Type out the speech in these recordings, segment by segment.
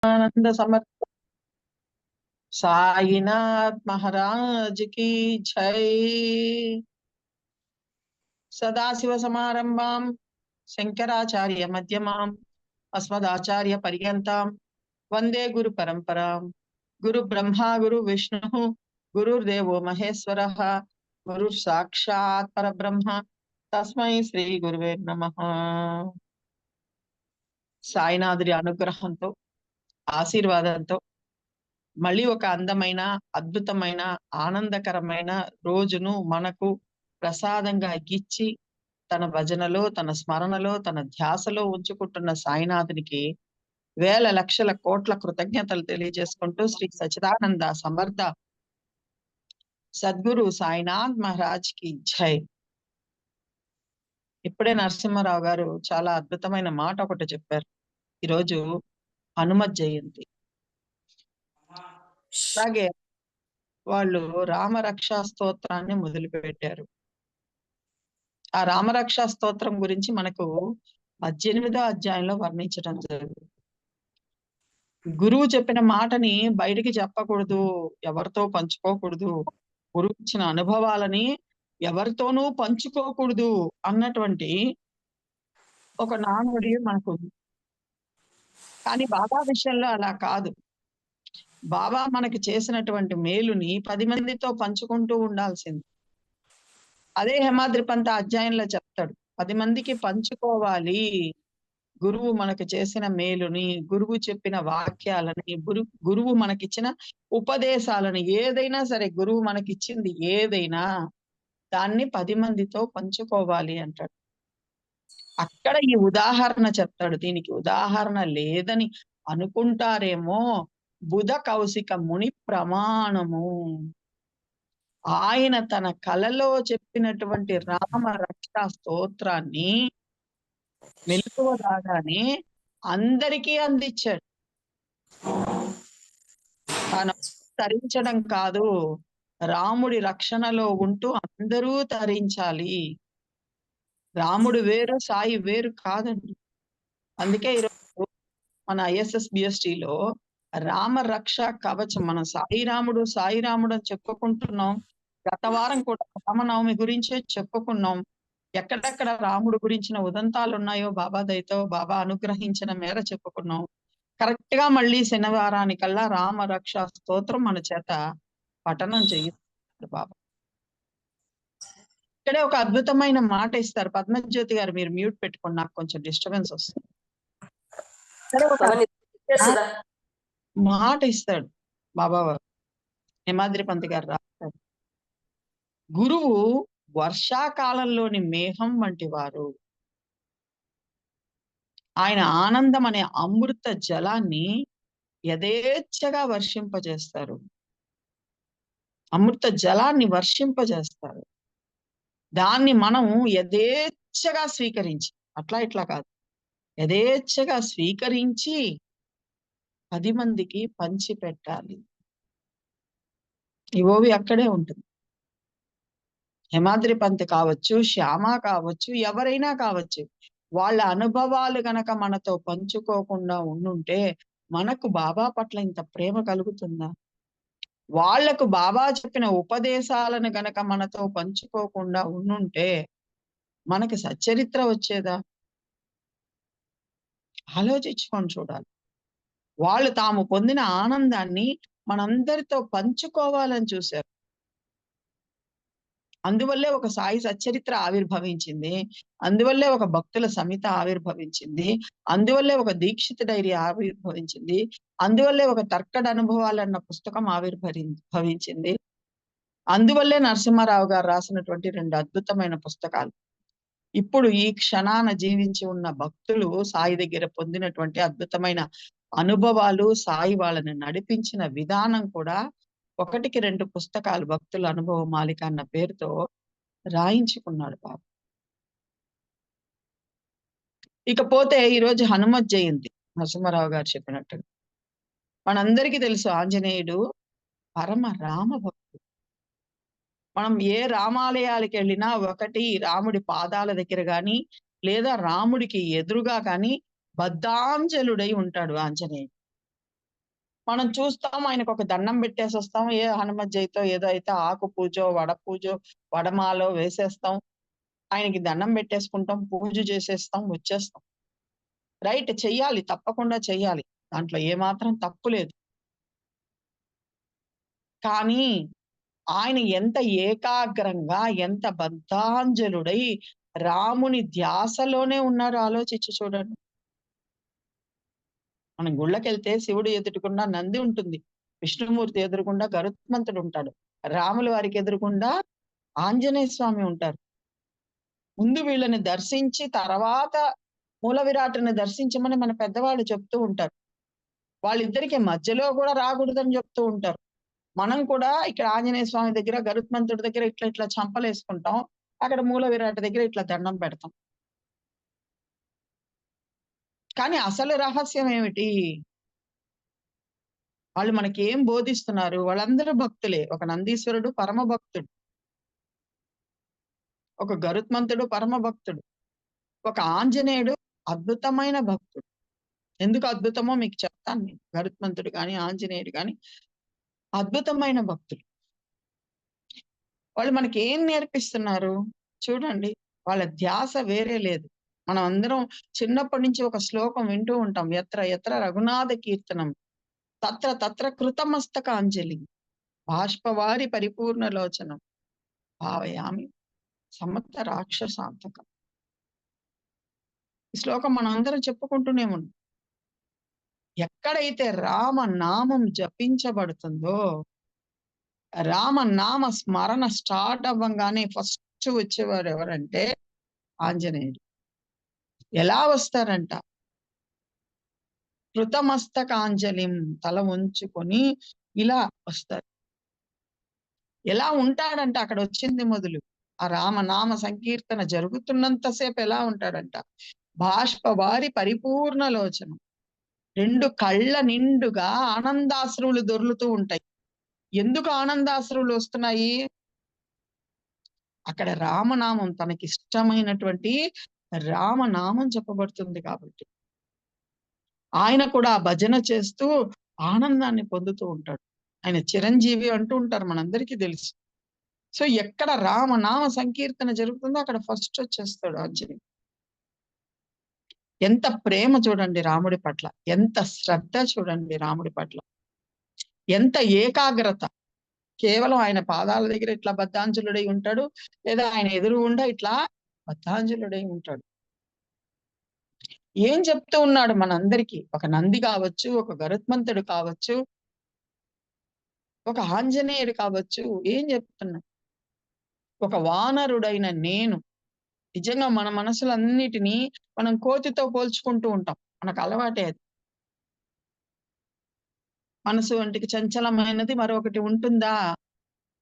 आनंद समर्थ साईनाथ महाराज की जय। सदाशिव समारंभां शंकराचार्य मध्यमां अस्मदाचार्य पर्यन्तां वंदे गुरु परंपरां। गुरु ब्रह्मा गुरु विष्णु गुरुर्देवो महेश्वरः गुरु साक्षात् परब्रह्म तस्मै श्री गुरुवे नमः। సాయినాథుడి అనుగ్రహంతో ఆశీర్వాదంతో మళ్ళీ ఒక అందమైన అద్భుతమైన ఆనందకరమైన రోజును మనకు ప్రసాదంగా ఇచ్చి తన భజనలో తన స్మరణలో తన ధ్యాసలో ఉంచుకుంటున్న సాయినాథునికి వేల లక్షల కోట్ల కృతజ్ఞతలు తెలియజేసుకుంటూ శ్రీ సచిదానంద సమర్థ సద్గురు సాయినాథ్ మహారాజ్ కి జై. ఇప్పుడే నరసింహారావు గారు చాలా అద్భుతమైన మాట ఒకటి చెప్పారు. ఈరోజు హనుమత్ జయంతి. అలాగే వాళ్ళు రామరక్షా స్తోత్రాన్ని మొదలు పెట్టారు. ఆ రామరక్షా స్తోత్రం గురించి మనకు 18వ అధ్యాయంలో వర్ణించడం జరిగింది. గురువు చెప్పిన మాటని బయటికి చెప్పకూడదు, ఎవరితో పంచుకోకూడదు, గురువు ఇచ్చిన అనుభవాలని ఎవరితోనూ పంచుకోకూడదు అన్నటువంటి ఒక నానుడి మనకు. కానీ బాబా విషయంలో అలా కాదు. బాబా మనకి చేసినటువంటి మేలుని 10 మందితో పంచుకుంటూ ఉండాల్సింది. అదే హేమాద్రి పంత అధ్యాయంలో చెప్తాడు, 10 మందికి పంచుకోవాలి. గురువు మనకు చేసిన మేలుని, గురువు చెప్పిన వాక్యాలని, గురువు మనకిచ్చిన ఉపదేశాలని, ఏదైనా సరే గురువు మనకిచ్చింది ఏదైనా దాన్ని 10 మందితో పంచుకోవాలి అంటాడు. అక్కడ ఈ ఉదాహరణ చెప్తాడు. దీనికి ఉదాహరణ లేదని అనుకుంటారేమో, బుధ కౌశిక ముని ప్రమాణము. ఆయన తన కలలో చెప్పినటువంటి రామ రక్షా స్తోత్రాన్ని మెలకువ రాగానే అందరికీ అందించాడు. తాను తరించడం కాదు, రాముడి రక్షణలో ఉంటూ అందరూ తరించాలి. రాముడు వేరు, సాయి వేరు కాదండి. అందుకే ఈరోజు మన ISSBSTలో రామ రక్ష కవచం, మనం సాయిరాముడు సాయిరాముడు అని చెప్పుకుంటున్నాం. గత వారం కూడా రామనవమి గురించే చెప్పుకున్నాం. ఎక్కడెక్కడ రాముడు గురించిన ఉదంతాలు ఉన్నాయో బాబా దయతో, బాబా అనుగ్రహించిన మేర చెప్పుకున్నాం. కరెక్ట్ గా మళ్ళీ శనివారానికల్లా రామ రక్ష స్తోత్రం మన చేత పఠనం చేయిస్తారు బాబా. ఇక్కడే ఒక అద్భుతమైన మాట ఇస్తారు. పద్మజ్యోతి గారు మీరు మ్యూట్ పెట్టుకోండి, నాకు కొంచెం డిస్టర్బెన్స్ వస్తుంది. మాట ఇస్తాడు బాబా వారు, హేమాద్రి పంత్ గారు రాస్తారు. గురువు వర్షాకాలంలోని మేఘం వంటి వారు. ఆయన ఆనందం అనే అమృత జలాన్ని యథేచ్ఛగా వర్షింపజేస్తారు. అమృత జలాన్ని వర్షింపజేస్తారు. దాన్ని మనం యథేచ్ఛగా స్వీకరించి, అట్లా ఇట్లా కాదు, యథేచ్ఛగా స్వీకరించి 10 మందికి పంచి పెట్టాలి. ఇవోవి అక్కడే ఉంటుంది. హేమాద్రి పంత్ కావచ్చు, శ్యామ కావచ్చు, ఎవరైనా కావచ్చు, వాళ్ళ అనుభవాలు గనక మనతో పంచుకోకుండా ఉండుంటే మనకు బాబా పట్ల ఇంత ప్రేమ కలుగుతుందా? వాళ్లకు బాబా చెప్పిన ఉపదేశాలను గనక మనతో పంచుకోకుండా ఉండుంటే మనకి సచ్చరిత్ర వచ్చేదా? ఆలోచించుకొని చూడాలి. వాళ్ళు తాము పొందిన ఆనందాన్ని మనందరితో పంచుకోవాలని చూశారు. అందువల్లే ఒక సాయి సచ్చరిత్ర ఆవిర్భవించింది. అందువల్లే ఒక భక్తుల సమిత ఆవిర్భవించింది. అందువల్లే ఒక దీక్షిత డైరీ ఆవిర్భవించింది. అందువల్లే ఒక తర్కడ అనుభవాలన్న పుస్తకం ఆవిర్భవించింది. అందువల్లే నరసింహారావు గారు రాసినటువంటి 2 అద్భుతమైన పుస్తకాలు. ఇప్పుడు ఈ క్షణాన జీవించి ఉన్న భక్తులు సాయి దగ్గర పొందినటువంటి అద్భుతమైన అనుభవాలు, సాయి వాళ్ళని నడిపించిన విధానం కూడా 1కి 2 పుస్తకాలు భక్తుల అనుభవ మాలిక అన్న పేరుతో రాయించుకున్నాడు బాబు. ఇకపోతే ఈరోజు హనుమత్ జయంతి. నరసింహారావు గారు చెప్పినట్టుగా మనందరికీ తెలుసు, ఆంజనేయుడు పరమ రామ భక్తుడు. మనం ఏ రామాలయాలకు వెళ్ళినా ఒకటి రాముడి పాదాల దగ్గర గాని, లేదా రాముడికి ఎదురుగా కానీ బద్ధాంజలుడై ఉంటాడు ఆంజనేయుడు. మనం చూస్తాం, ఆయనకు ఒక దండం పెట్టేసి వస్తాం. ఏ హనుమత్ జయంతో ఏదో అయితే ఆకు పూజో, వడ పూజో, వడమాలో వేసేస్తాం. ఆయనకి దండం పెట్టేసుకుంటాం, పూజ చేసేస్తాం, వచ్చేస్తాం. రైట్, చెయ్యాలి, తప్పకుండా చెయ్యాలి. దాంట్లో ఏమాత్రం తప్పు లేదు. కానీ ఆయన ఎంత ఏకాగ్రంగా, ఎంత బద్ధాంజలుడై రాముని ధ్యాసలోనే ఉన్నారో ఆలోచించి చూడండి. మనం గుళ్ళకెళ్తే శివుడు ఎదురుగుండా నంది ఉంటుంది. విష్ణుమూర్తి ఎదురుగుండా గరుత్మంతుడు ఉంటాడు. రాముల వారికి ఎదురుగుండా ఆంజనేయ స్వామి ఉంటారు. ముందు వీళ్ళని దర్శించి తర్వాత మూల విరాట్టుని దర్శించమని మన పెద్దవాళ్ళు చెప్తూ ఉంటారు. వాళ్ళిద్దరికి మధ్యలో కూడా రాకూడదని చెప్తూ ఉంటారు. మనం కూడా ఇక్కడ ఆంజనేయ స్వామి దగ్గర, గరుత్మంతుడి దగ్గర ఇట్లా ఇట్లా చంపలేసుకుంటాం. అక్కడ మూల విరాట్ దగ్గర ఇట్లా దండం పెడతాం. కానీ అసలు రహస్యం ఏమిటి? వాళ్ళు మనకి ఏం బోధిస్తున్నారు? వాళ్ళందరూ భక్తులే. ఒక నందీశ్వరుడు పరమ భక్తుడు. ఒక గరుత్మంతుడు పరమ భక్తుడు. ఒక ఆంజనేయుడు అద్భుతమైన భక్తుడు. ఎందుకు అద్భుతమో మీకు చెప్తాను నేను. గరుత్మంతుడు గాని, ఆంజనేయుడు గాని అద్భుతమైన భక్తులు. వాళ్ళు మనకి ఏం నేర్పిస్తున్నారు? చూడండి, వాళ్ళ ధ్యాస వేరే లేదు. మనం అందరం చిన్నప్పటి నుంచి ఒక శ్లోకం వింటూ ఉంటాం. యత్ర యత్ర రఘునాథ కీర్తనం తత్ర తత్ర కృతమస్తకాంజలి బాష్పవారి పరిపూర్ణ లోచనం భావయామి సమర్థ రాక్షసాంతకం. ఈ శ్లోకం మనం అందరం చెప్పుకుంటూనే ఉన్నాం. ఎక్కడైతే రామనామం జపించబడుతుందో, రామనామ స్మరణ స్టార్ట్ అవ్వంగానే ఫస్ట్ వచ్చేవారు ఎవరంటే ఆంజనేయుడు. ఎలా వస్తారంట? కృతమస్తకాంజలిం, తల ఉంచుకొని ఇలా వస్తారు. ఎలా ఉంటాడంట అక్కడ వచ్చింది మొదలు. ఆ రామనామ సంకీర్తన జరుగుతున్నంతసేపు ఎలా ఉంటాడంట? బాష్పవారి పరిపూర్ణ లోచనం. 2 కళ్ళ నిండుగా ఆనందాశ్రువులు దొర్లుతూ ఉంటాయి. ఎందుకు ఆనందాశ్రువులు వస్తున్నాయి? అక్కడ రామనామం, తనకిష్టమైనటువంటి రామనామం చెప్పబడుతుంది కాబట్టి. ఆయన కూడా ఆ భజన చేస్తూ ఆనందాన్ని పొందుతూ ఉంటాడు. ఆయన చిరంజీవి అంటూ ఉంటారు, మనందరికీ తెలుసు. సో ఎక్కడ రామనామ సంకీర్తన జరుగుతుందో అక్కడ ఫస్ట్ వచ్చేస్తాడు ఆంజనేయుడు. ఎంత ప్రేమ చూడండి రాముడి పట్ల, ఎంత శ్రద్ధ చూడండి రాముడి పట్ల, ఎంత ఏకాగ్రత. కేవలం ఆయన పాదాల దగ్గర ఇట్లా బద్ధాంజలుడై ఉంటాడు, లేదా ఆయన ఎదురుగుండా ఇట్లా బద్ధాంజలుడై ఉంటాడు. ఏం చెప్తూ ఉన్నాడు మనందరికీ? ఒక నంది కావచ్చు, ఒక గరుత్మంతుడు కావచ్చు, ఒక ఆంజనేయుడు కావచ్చు, ఏం చెప్తున్నాడు? ఒక వానరుడైన నేను, నిజంగా మన మనసులన్నిటినీ మనం కోతితో పోల్చుకుంటూ ఉంటాం. మనకు అలవాటే అది. మనసు వంటికి చంచలమైనది మరొకటి ఉంటుందా?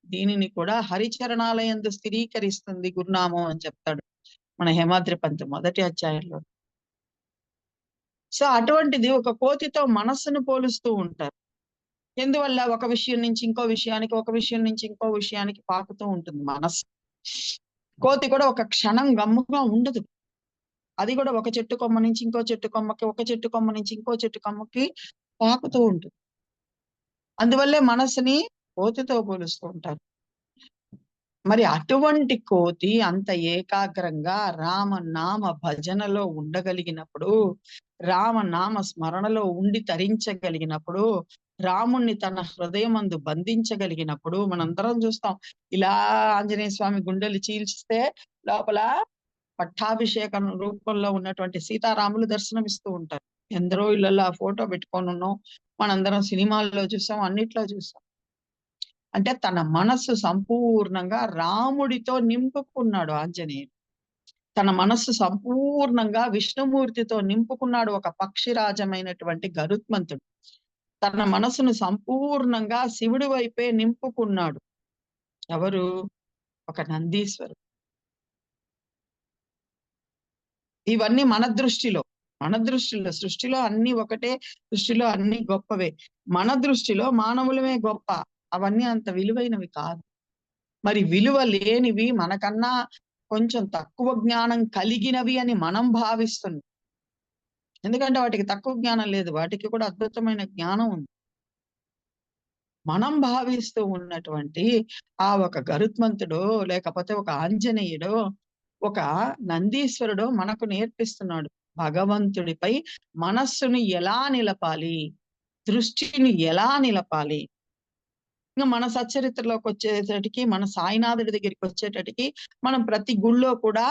దీనిని కూడా హరిచరణాలయందు స్థిరీకరిస్తుంది గురునామం అని చెప్తాడు మన హేమాద్రి పంత్ మొదటి అధ్యాయంలో. సో అటువంటిది ఒక కోతితో మనస్సును పోలుస్తూ ఉంటారు. ఎందువల్ల? ఒక విషయం నుంచి ఇంకో విషయానికి, ఒక విషయం నుంచి ఇంకో విషయానికి పాకుతూ ఉంటుంది మనస్సు. కోతి కూడా ఒక క్షణం గమ్ముగా ఉండదు. అది కూడా ఒక చెట్టు కొమ్మ నుంచి ఇంకో చెట్టు కొమ్మకి, ఒక చెట్టు కొమ్మ నుంచి ఇంకో చెట్టు కొమ్మకి పాకుతూ ఉంటుంది. అందువల్లే మనస్సుని కోతితో పోలుస్తూ ఉంటారు. మరి అటువంటి కోతి అంత ఏకాగ్రంగా రామనామ భజనలో ఉండగలిగినప్పుడు, రామనామ స్మరణలో ఉండి తరించగలిగినప్పుడు, రాముణ్ణి తన హృదయమందు బంధించగలిగినప్పుడు, మనందరం చూస్తాం. ఇలా ఆంజనేయ స్వామి గుండెలు చీల్చితే లోపల పట్టాభిషేకం రూపంలో ఉన్నటువంటి సీతారాములు దర్శనమిస్తూ ఉంటారు. ఎందరో ఇళ్లలో ఆ ఫోటో పెట్టుకొని ఉన్నాం. మనందరం సినిమాల్లో చూసాం, అన్నిట్లో చూసాం. అంటే తన మనస్సు సంపూర్ణంగా రాముడితో నింపుకున్నాడు ఆంజనేయుడు. తన మనస్సు సంపూర్ణంగా విష్ణుమూర్తితో నింపుకున్నాడు ఒక పక్షిరాజమైనటువంటి గరుత్మంతుడు. తన మనసును సంపూర్ణంగా శివుడి వైపే నింపుకున్నాడు. ఎవరు? ఒక నందీశ్వరుడు. ఇవన్నీ మన దృష్టిలో, సృష్టిలో అన్ని ఒకటే, సృష్టిలో అన్ని గొప్పవే. మన దృష్టిలో మానవులమే గొప్ప. అవన్నీ అంత విలువైనవి కాదు. మరి విలువ లేనివి, మనకన్నా కొంచెం తక్కువ జ్ఞానం కలిగినవి అని మనం భావిస్తున్నాం. ఎందుకంటే వాటికి తక్కువ జ్ఞానం లేదు. వాటికి కూడా అద్భుతమైన జ్ఞానం ఉంది. మనం భావిస్తూ ఉన్నటువంటి ఆ ఒక గరుత్మంతుడో, లేకపోతే ఒక ఆంజనేయుడో, ఒక నందీశ్వరుడో మనకు నేర్పిస్తున్నాడు. భగవంతుడిపై మనస్సుని ఎలా నిలపాలి? దృష్టిని ఎలా నిలపాలి? ఇంక మన సచ్చరిత్రలోకొచ్చేసటికి, మన సాయినాథుడి దగ్గరికొచ్చేటటికి, మనం ప్రతి గుళ్ళో కూడా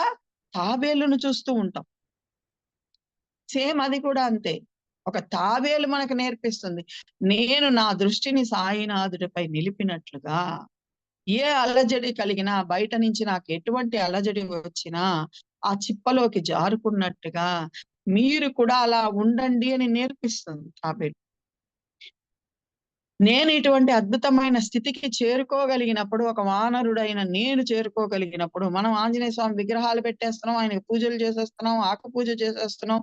తాబేలును చూస్తూ ఉంటాం. సేమ్ అది కూడా అంతే. ఒక తాబేలు మనకు నేర్పిస్తుంది. నేను నా దృష్టిని సాయినాథుడిపై నిలిపినట్లుగా, ఏ అలజడి కలిగినా, బయట నుంచి నాకు ఎటువంటి అలజడి వచ్చినా, ఆ చిప్పలోకి జారుకున్నట్టుగా మీరు కూడా అలా ఉండండి అని నేర్పిస్తుంది తాబేలు. నేను ఇటువంటి అద్భుతమైన స్థితికి చేరుకోగలిగినప్పుడు, ఒక వానరుడైన నేను చేరుకోగలిగినప్పుడు, మనం ఆంజనేయ స్వామి విగ్రహాలు పెట్టేస్తున్నాం, ఆయనకి పూజలు చేసేస్తున్నాం, ఆకు పూజ చేసేస్తున్నాం,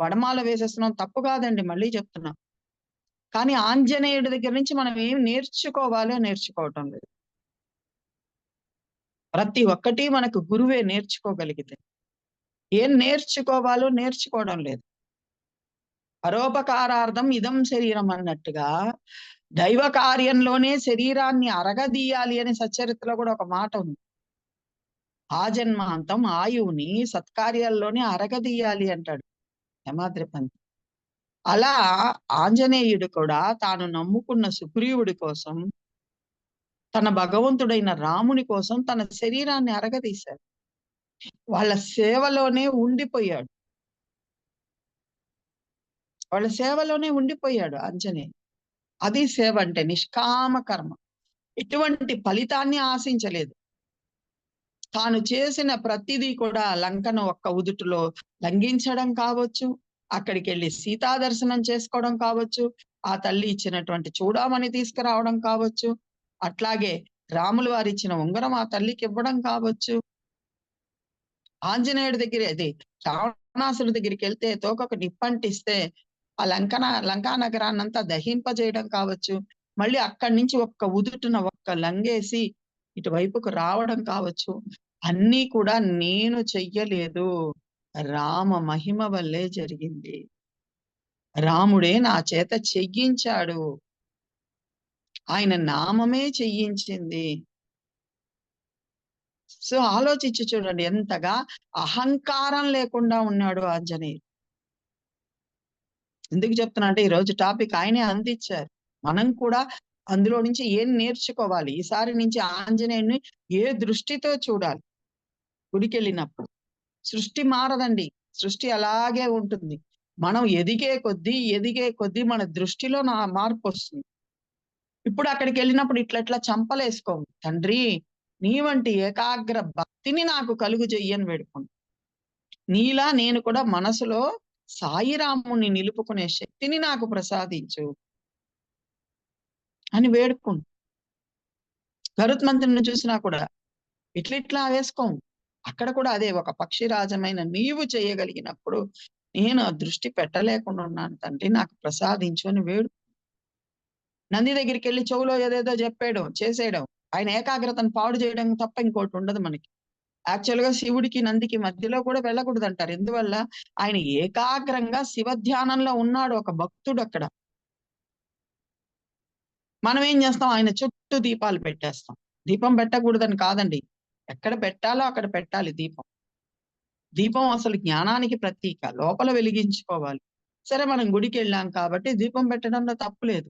వడమాల వేసేస్తున్నాం. తప్పు కాదండి, మళ్ళీ చెప్తున్నా. కానీ ఆంజనేయుడి దగ్గర నుంచి మనం ఏం నేర్చుకోవాలో నేర్చుకోవటం లేదు. ప్రతి ఒక్కటి మనకు గురువే నేర్చుకోగలిగితే. ఏం నేర్చుకోవాలో నేర్చుకోవడం లేదు. పరోపకారార్థం ఇదం శరీరం అన్నట్టుగా, దైవ కార్యంలోనే శరీరాన్ని అరగదీయాలి అని సచ్చరిత్రలో కూడా ఒక మాట ఉంది. ఆజన్మాంతం ఆయువుని సత్కార్యాల్లోనే అరగదీయాలి అంటాడు యమాద్రి పంత్. అలా ఆంజనేయుడు కూడా తాను నమ్ముకున్న సుగ్రీవుడి కోసం, తన భగవంతుడైన రాముని కోసం తన శరీరాన్ని అరగదీశాడు. వాళ్ళ సేవలోనే ఉండిపోయాడు. వాళ్ళ సేవలోనే ఉండిపోయాడు ఆంజనేయుడు. అది సేవ అంటే, నిష్కామ కర్మ. ఎటువంటి ఫలితాన్ని ఆశించలేదు. తాను చేసిన ప్రతిదీ కూడా లంకను ఒక్క ఉదుటులో లంఘించడం కావచ్చు, అక్కడికెళ్ళి సీతా దర్శనం చేసుకోవడం కావచ్చు, ఆ తల్లి ఇచ్చినటువంటి చూడామణి తీసుకురావడం కావచ్చు, అట్లాగే రాములు వారిచ్చిన ఉంగరం ఆ తల్లికి ఇవ్వడం కావచ్చు, ఆంజనేయుడి దగ్గర అది రావణాసుడి దగ్గరికెళ్తే తోకకు నిప్పంటిస్తే ఆ లంకా నగరాన్నంతా దహింపజేయడం కావచ్చు, మళ్ళీ అక్కడి నుంచి ఒక్క ఉదుటున ఒక్క లంగేసి ఇటువైపుకు రావడం కావచ్చు, అన్నీ కూడా నేను చెయ్యలేదు. రామ మహిమ వల్లే జరిగింది. రాముడే నా చేత చెయ్యించాడు. ఆయన నామమే చెయ్యించింది. సో, ఆలోచించి చూడండి, ఎంతగా అహంకారం లేకుండా ఉన్నాడు ఆంజనేయుడు. ఎందుకు చెప్తున్నా అంటే, ఈరోజు టాపిక్ ఆయనే అందించారు. మనం కూడా అందులో నుంచి ఏం నేర్చుకోవాలి? ఈసారి నుంచి ఆంజనేయుడిని ఏ దృష్టితో చూడాలి గుడికెళ్ళినప్పుడు? సృష్టి మారదండి. సృష్టి అలాగే ఉంటుంది. మనం ఎదిగే కొద్దీ మన దృష్టిలో మార్పొస్తుంది. ఇప్పుడు అక్కడికెళ్ళినప్పుడు ఇట్లా చంపలేసుకోము. తండ్రి, నీ వంటి ఏకాగ్ర భక్తిని నాకు కలుగజెయ్యి అని వేడుకుంటాం. నీలా నేను కూడా మనసులో సాయిరాముని నిలుపుకునే శక్తిని నాకు ప్రసాదించు అని వేడుకుంటాం. గరుత్మంతుడిని చూసినా కూడా ఇట్లిట్లా వేసుకోము. అక్కడ కూడా అదే, ఒక పక్షిరాజమైన నీవు చేయగలిగినప్పుడు నేను ఆ దృష్టి పెట్టలేకుండా ఉన్నాను తండ్రి, నాకు ప్రసాదించు అని నంది దగ్గరికెళ్ళి చెవులో ఏదేదో చెప్పేయడం, చేసేయడం. ఆయన ఏకాగ్రతను పాడు చేయడం తప్ప ఇంకోటి ఉండదు మనకి. యాక్చువల్‌గా శివుడికి, నందికి మధ్యలో కూడా వెళ్ళకూడదంటారు. ఎందువల్ల? ఆయన ఏకాగ్రంగా శివ ధ్యానంలో ఉన్నాడు ఒక భక్తుడక్కడ. మనం ఏం చేస్తాం? ఆయన చుట్టూ దీపాలు పెట్టేస్తాం. దీపం పెట్టకూడదని కాదండి. ఎక్కడ పెట్టాలో అక్కడ పెట్టాలి దీపం. దీపం అసలు జ్ఞానానికి ప్రతీక. లోపల వెలిగించుకోవాలి. సరే, మనం గుడికెళ్ళాం కాబట్టి దీపం పెట్టడంలో తప్పు లేదు.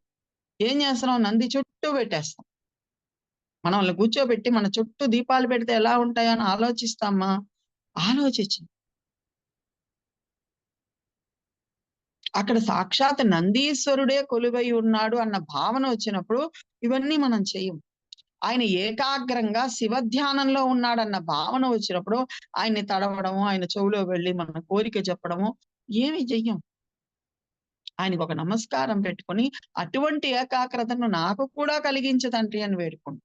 ఏం చేస్తున్నాం? నంది చుట్టూ పెట్టేస్తాం. మనల్ని కూర్చోబెట్టి మన చుట్టూ దీపాలు పెడితే ఎలా ఉంటాయని ఆలోచిస్తామా? ఆలోచించం. అక్కడ సాక్షాత్ నందీశ్వరుడే కొలువై ఉన్నాడు అన్న భావన వచ్చినప్పుడు ఇవన్నీ మనం చెయ్యం. ఆయన ఏకాగ్రంగా శివ ధ్యానంలో ఉన్నాడన్న భావన వచ్చినప్పుడు ఆయన్ని తడవడము, ఆయన చెవులో వెళ్లి మన కోరిక చెప్పడము ఏమి చెయ్యం. ఆయనకొక నమస్కారం పెట్టుకొని, అటువంటి ఏకాగ్రతను నాకు కూడా కలిగించు తండ్రి అని వేడుకుంటాం.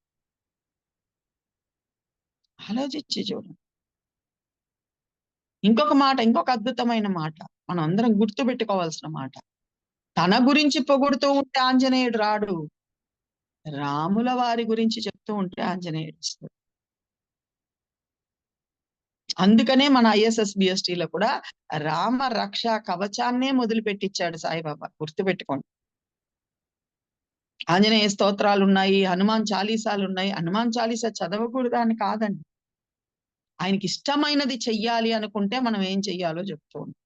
ఆలోచించి చూడండి. ఇంకొక అద్భుతమైన మాట. మనందరం గుర్తుపెట్టుకోవాల్సిన మాట. తన గురించి పొగుడుతూ ఉంటే ఆంజనేయుడు రాడు. రాముల వారి గురించి చెప్తూ ఉంటే ఆంజనేయుడొస్తాడు. అందుకనే మన ఐఎస్ఎస్-బిఎస్టీలో కూడా రామ రక్షా కవచాన్నే మొదలుపెట్టిచ్చాడు సాయిబాబా. గుర్తుపెట్టుకోండి. ఆంజనేయ స్తోత్రాలు ఉన్నాయి, హనుమాన్ చాలీసాలు ఉన్నాయి. హనుమాన్ చాలీసా చదవకూడదా అని కాదండి. ఆయనకి ఇష్టమైనది చెయ్యాలి అనుకుంటే మనం ఏం చెయ్యాలో చెప్తూ ఉంటాం.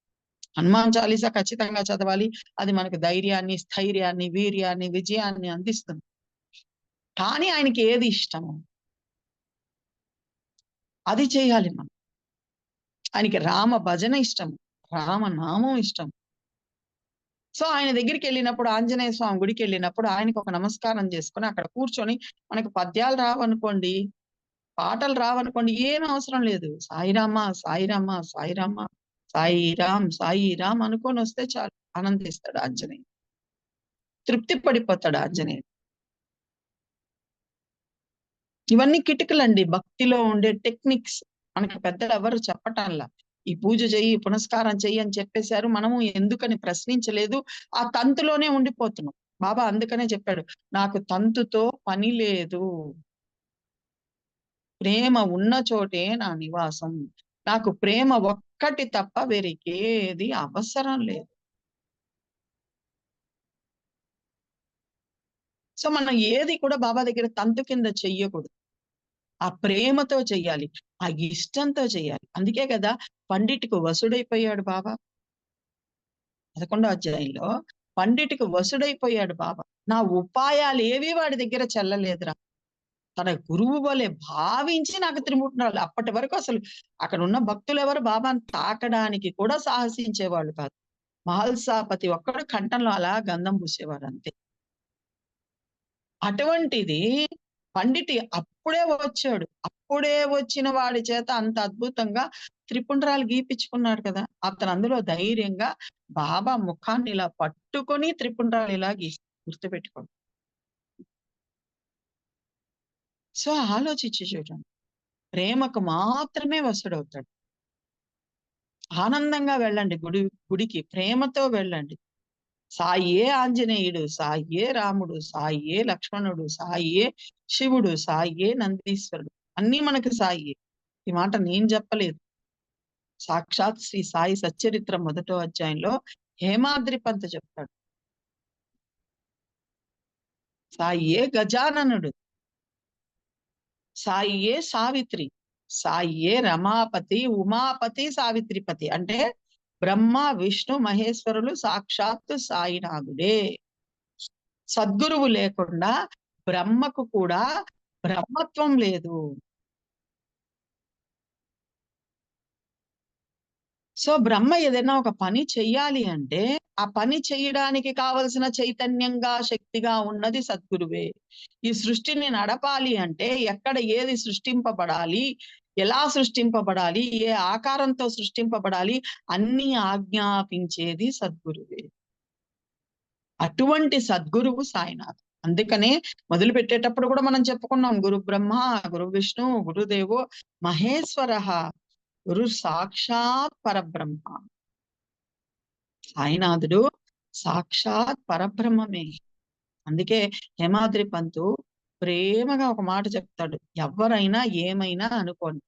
హనుమాన్ చాలీసా ఖచ్చితంగా చదవాలి. అది మనకు ధైర్యాన్ని, స్థైర్యాన్ని, వీర్యాన్ని, విజయాన్ని అందిస్తుంది. కానీ ఆయనకి ఏది ఇష్టమో అది చేయాలి మనం. ఆయనకి రామ భజన ఇష్టం, రామనామం ఇష్టం. సో ఆయన దగ్గరికి వెళ్ళినప్పుడు, ఆంజనేయ స్వామి గుడికి వెళ్ళినప్పుడు ఆయనకు ఒక నమస్కారం చేసుకొని అక్కడ కూర్చొని, మనకు పద్యాలు రావనుకోండి, పాటలు రావనుకోండి, ఏం అవసరం లేదు. సాయిరామ, సాయిరామ, సాయిరామ, సాయిరామ్, సాయిరామ్ అనుకొని వస్తే చాలు, ఆనందిస్తాడు ఆంజనేయుడు. తృప్తి పడిపోతాడు ఆంజనేయుడు. ఇవన్నీ కిటికలండి, భక్తిలో ఉండే టెక్నిక్స్. మనకి పెద్దలు ఎవరు చెప్పటంలా. ఈ పూజ చెయ్యి, పునస్కారం చెయ్యి అని చెప్పేశారు. మనము ఎందుకని ప్రశ్నించలేదు. ఆ తంతులోనే ఉండిపోతున్నాం. బాబా అందుకనే చెప్పాడు, నాకు తంతుతో పని లేదు. ప్రేమ ఉన్న చోటే నా నివాసం. నాకు ప్రేమ ఒక్కటి తప్ప వేరేకేది అవసరం లేదు. సో మనం ఏది కూడా బాబా దగ్గర తంతు కింద చెయ్యకూడదు. ఆ ప్రేమతో చెయ్యాలి. ఆ ఇష్టంతో చెయ్యాలి. అందుకే కదా పండిట్‌కు వసుడైపోయాడు బాబా. 11వ అధ్యాయంలో పండిట్‌కి వసుడైపోయాడు బాబా. నా ఉపాయాలేవి వాడి దగ్గర చెల్లలేదురా. తన గురువు వలె భావించి నాకు త్రిమూర్తులు. అప్పటి వరకు అసలు అక్కడున్న భక్తులెవరు బాబాను తాకడానికి కూడా సాహసించేవాళ్ళు కాదు. మహల్సా ప్రతి ఒక్కడు కంఠంలో అలా గంధం పూసేవాడు అంతే. అటువంటిది పండితి అప్పుడే వచ్చాడు. అప్పుడే వచ్చిన వాడి చేత అంత అద్భుతంగా త్రిపుండ్రాలు గీపించుకున్నాడు కదా! అతను అందులో ధైర్యంగా బాబా ముఖాన్ని ఇలా పట్టుకొని త్రిపుండ్రాలు ఇలా గీసాడు. గుర్తుపెట్టుకోండి. సో ఆలోచించి చూడండి. ప్రేమకు మాత్రమే వసుడవుతాడు. ఆనందంగా వెళ్ళండి గుడికి. ప్రేమతో వెళ్ళండి. సాయే ఆంజనేయుడు, సాయే రాముడు, సాయే లక్ష్మణుడు, సాయే శివుడు, సాయే నందీశ్వరుడు. అన్నీ మనకు సాయే. ఈ మాట నేను చెప్పలేదు. సాక్షాత్ శ్రీ సాయి సచ్చరిత్ర 1వ అధ్యాయంలో హేమాద్రి పంత చెప్తాడు. సాయే గజాననుడు, సాయే సావిత్రి, సాయే రమాపతి, ఉమాపతి, సావిత్రిపతి. అంటే బ్రహ్మ, విష్ణు, మహేశ్వరులు సాక్షాత్తు సాయినాథుడే. సద్గురువు లేకుండా బ్రహ్మకు కూడా బ్రహ్మత్వం లేదు. సో బ్రహ్మ ఏదైనా ఒక పని చెయ్యాలి అంటే ఆ పని చెయ్యడానికి కావలసిన చైతన్యంగా, శక్తిగా ఉన్నది సద్గురువే. ఈ సృష్టిని నడపాలి అంటే ఎక్కడ ఏది సృష్టింపబడాలి, ఎలా సృష్టింపబడాలి, ఏ ఆకారంతో సృష్టింపబడాలి అన్ని ఆజ్ఞాపించేది సద్గురువే. అటువంటి సద్గురువు సాయినాథ్. అందుకనే మొదలుపెట్టేటప్పుడు కూడా మనం చెప్పుకున్నాం, గురు బ్రహ్మ, గురు విష్ణు, గురుదేవో మహేశ్వరః, గురు సాక్షాత్ పరబ్రహ్మ. సాయినాథుడు సాక్షాత్ పరబ్రహ్మమే. అందుకే హేమాద్రి పంతు ప్రేమగా ఒక మాట చెప్తాడు, ఎవరైనా ఏమైనా అనుకోండి,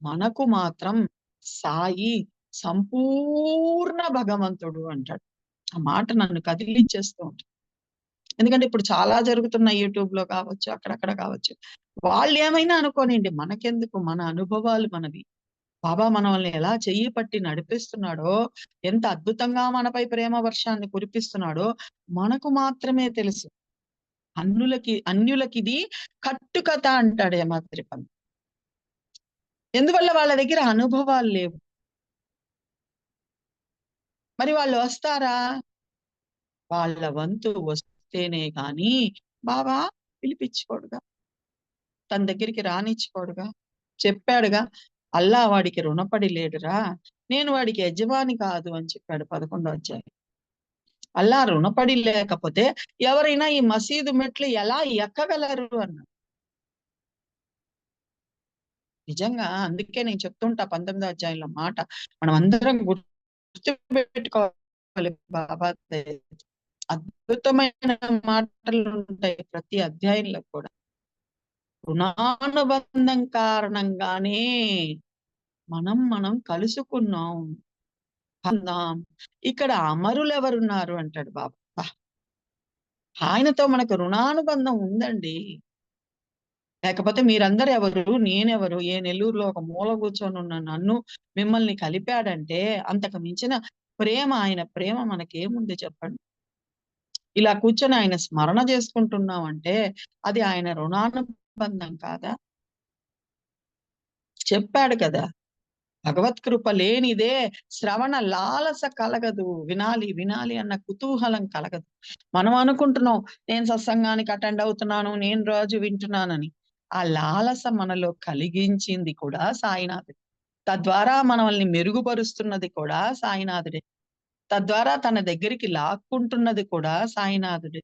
మనకు మాత్రం సాయి సంపూర్ణ భగవంతుడు అంటాడు. ఆ మాట నన్ను కదిలిచ్చేస్తూ ఉంటుంది. ఎందుకంటే ఇప్పుడు చాలా జరుగుతున్నాయి, యూట్యూబ్‌లో కావచ్చు, అక్కడక్కడ కావచ్చు. వాళ్ళేమైనా అనుకోనియండి, మనకెందుకు? మన అనుభవాలు మనవి. బాబా మనల్ని ఎలా చెయ్యి పట్టి నడిపిస్తున్నాడో, ఎంత అద్భుతంగా మనపై ప్రేమ వర్షాన్ని కురిపిస్తున్నాడో మనకు మాత్రమే తెలుసు. అన్యులకిది కట్టుకథ అంటాడు యమత్రి పంత్. ఎందువల్ల? వాళ్ళ దగ్గర అనుభవాలు లేవు. మరి వాళ్ళు వస్తారా? వాళ్ళ వంతు వస్తేనే గాని బాబా పిలిపించుకోడుగా. తన దగ్గరికి రానిచ్చుకోడుగా. చెప్పాడుగా, అల్లా వాడికి రుణపడి లేడురా, నేను వాడికి యజమాని కాదు అని చెప్పాడు 11వ అధ్యాయం. అల్లా రుణపడి లేకపోతే ఎవరైనా ఈ మసీదు మెట్లు ఎలా ఎక్కగలరు అన్నాడు. నిజంగా అందుకే నేను చెప్తుంటా 19వ అధ్యాయంలో మాట. మనం అందరం గుర్తుపెట్టుకోవాలి బాబా అద్భుతమైన మాటలు ఉంటాయి ప్రతి అధ్యాయంలో కూడా. రుణానుబంధం కారణంగానే మనం కలుసుకున్నాం. అందాం. ఇక్కడ అమరులెవరున్నారు అంటాడు బాబా. ఆయనతో మనకు రుణానుబంధం ఉందండి. లేకపోతే మీరందరూ ఎవరు? నేనెవరు? ఏ నెల్లూరులో ఒక మూల కూర్చొనున్న నన్ను మిమ్మల్ని కలిపాడంటే అంతకు మించిన ప్రేమ, ఆయన ప్రేమ మనకేముంది చెప్పండి? ఇలా కూర్చొని ఆయన స్మరణ చేసుకుంటున్నామంటే అది ఆయన రుణానుబంధం కాదా? చెప్పాడు కదా! భగవత్ కృప లేనిదే శ్రవణ లాలస కలగదు. వినాలి, వినాలి అన్న కుతూహలం కలగదు. మనం అనుకుంటున్నాం, నేను సత్సంగానికి అటెండ్ అవుతున్నాను, నేను రోజు వింటున్నానని. ఆ లాలస మనలో కలిగించింది కూడా సాయినాథుడే. తద్వారా మనల్ని మెరుగుపరుస్తున్నది కూడా సాయినాథుడే. తద్వారా తన దగ్గరికి లాక్కుంటున్నది కూడా సాయినాథుడే.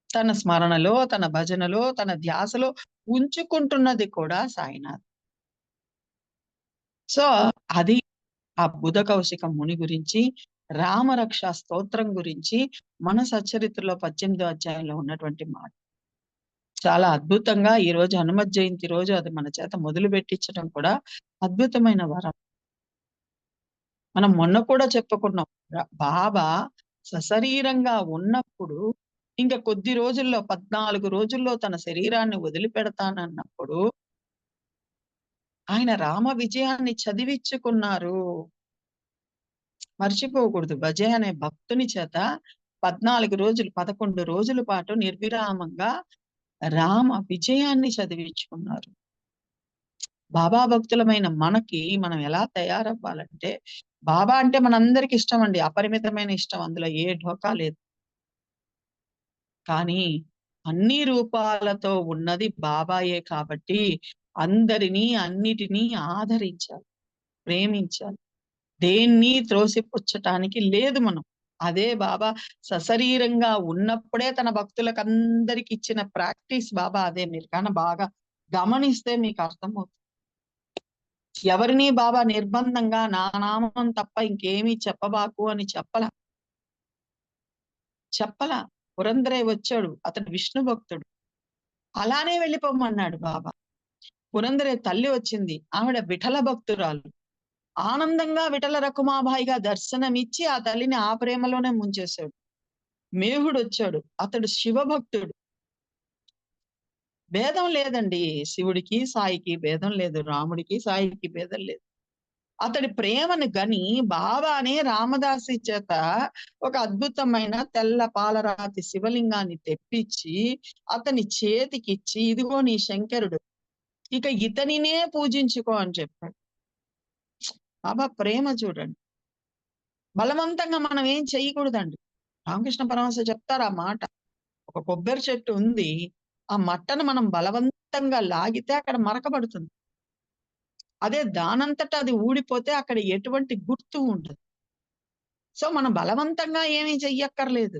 తన స్మరణలో, తన భజనలో, తన ధ్యాసలో ఉంచుకుంటున్నది కూడా సాయినాథ్. సో, అది ఆ బుధ కౌశిక ముని గురించి, రామరక్ష స్తోత్రం గురించి మన సచ్చరిత్రలో 18దో అధ్యాయంలో ఉన్నటువంటి మాట. చాలా అద్భుతంగా ఈరోజు హనుమత్ జయంతి రోజు అది మన చేత మొదలు పెట్టించడం కూడా అద్భుతమైన వరం. మనం మొన్న కూడా చెప్పుకున్నాం. బాబా సశరీరంగా ఉన్నప్పుడు ఇంక కొద్ది రోజుల్లో 14 రోజుల్లో తన శరీరాన్ని వదిలిపెడతానన్నప్పుడు ఆయన రామ విజయాన్ని చదివిచ్చుకున్నారు. మర్చిపోకూడదు. బజే అనే భక్తుని చేత 14 రోజులు, 11 రోజుల పాటు నిర్విరామంగా రామ విజయాన్ని చదివించుకున్నారు. బాబా భక్తులమైన మనకి మనం ఎలా తయారవ్వాలంటే, బాబా అంటే మనందరికి ఇష్టమండి. అపరిమితమైన ఇష్టం. అందులో ఏ ఢోకా లేదు. కానీ అన్ని రూపాలతో ఉన్నది బాబాయే కాబట్టి అందరినీ, అన్నిటినీ ఆదరించాలి, ప్రేమించాలి. దేన్ని త్రోసిపుచ్చటానికి లేదు మనం. అదే బాబా సశరీరంగా ఉన్నప్పుడే తన భక్తులకందరికి ఇచ్చిన ప్రాక్టీస్ బాబా అదే. మీరు కానీ బాగా గమనిస్తే మీకు అర్థమవుతుంది. ఎవరిని బాబా నిర్బంధంగా నా నామం తప్ప ఇంకేమీ చెప్పబాకు అని చెప్పలా. చెప్పలా. పురందరే వచ్చాడు. అతడు విష్ణు భక్తుడు. అలానే వెళ్ళిపోమన్నాడు బాబా. పురందరే తల్లి వచ్చింది. ఆవిడ విఠల భక్తురాలు. ఆనందంగా విఠల రకుమాబాయిగా దర్శనమిచ్చి ఆ తల్లిని ఆ ప్రేమలోనే ముంచేశాడు. మేహుడొచ్చాడు. అతడు శివభక్తుడు. భేదం లేదండి. శివుడికి, సాయికి భేదం లేదు. రాముడికి, సాయికి భేదం లేదు. అతడి ప్రేమను గని బాబానే రామదాసి చేత ఒక అద్భుతమైన తెల్ల పాలరాతి శివలింగాన్ని తెప్పించి అతని చేతికిచ్చి, ఇదిగో నీ శంకరుడు. ఇక ఇతనినే పూజించుకో అని చెప్పాడు. బాబా ప్రేమ చూడండి. బలవంతంగా మనం ఏం చేయకూడదండి. రామకృష్ణ పరమహంస చెప్తారు ఆ మాట. ఒక కొబ్బరి చెట్టు ఉంది. ఆ మట్టను మనం బలవంతంగా లాగితే అక్కడ మరక పడుతుంది. అదే దానంతట అది ఊడిపోతే అక్కడ ఎటువంటి గుర్తు ఉండదు. సో, మనం బలవంతంగా ఏమీ చెయ్యక్కర్లేదు.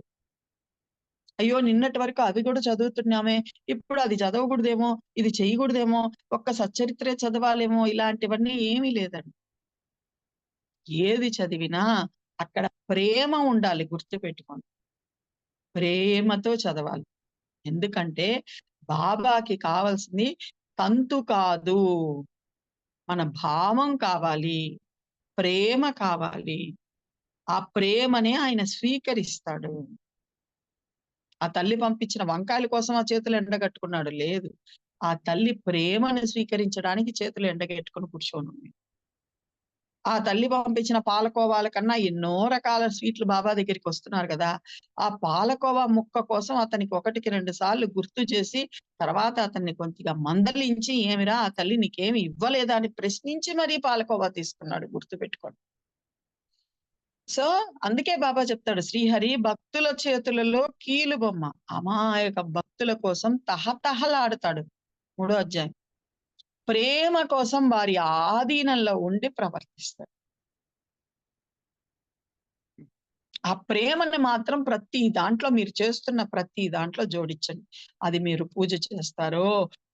అయ్యో! నిన్నటి వరకు అవి కూడా చదువుతున్నామే, ఇప్పుడు అది చదవకూడదేమో, ఇది చేయకూడదేమో, ఒక్క సచ్చరిత్రే చదవాలేమో ఇలాంటివన్నీ ఏమీ లేదండి. ఏది చదివినా అక్కడ ప్రేమ ఉండాలి గుర్తుపెట్టుకోండి. ప్రేమతో చదవాలి. ఎందుకంటే బాబాకి కావాల్సింది తంతు కాదు. మన భావం కావాలి. ప్రేమ కావాలి. ఆ ప్రేమనే ఆయన స్వీకరిస్తాడు. ఆ తల్లి పంపించిన వంకాయల కోసం ఆ చేతులు ఎండగట్టుకున్నాడు. లేదు. ఆ తల్లి ప్రేమను స్వీకరించడానికి చేతులు ఎండగట్టుకొని కూర్చొనుంది. ఆ తల్లి పంపించిన పాలకోవాల కన్నా ఎన్నో రకాల స్వీట్లు బాబా దగ్గరికొస్తున్నారు గదా! ఆ పాలకోవా ముక్క కోసం అతనికి 1కి 2 సార్లు గుర్తు చేసి, తర్వాత అతన్ని కొద్దిగా మందలించి, "ఏమిరా ఆ తల్లి నీకేమి ఇవ్వలేదా?" అని ప్రశ్నించి మరీ పాలకోవా తీసుకున్నాడు గుర్తుపెట్టుకోండి. సో, అందుకే బాబా చెప్తాడు, శ్రీహరి భక్తుల చేతులలో కీలుబొమ్మ. అమాయక భక్తుల కోసం తహతహలాడుతాడు. మూడో అధ్యాయం. ప్రేమ కోసం వారి ఆధీనంలో ఉండి ప్రవర్తిస్తాడు. ఆ ప్రేమని మాత్రం ప్రతి దాంట్లో మీరు చేస్తున్న ప్రతి దాంట్లో జోడించండి. అది మీరు పూజ చేస్తారో,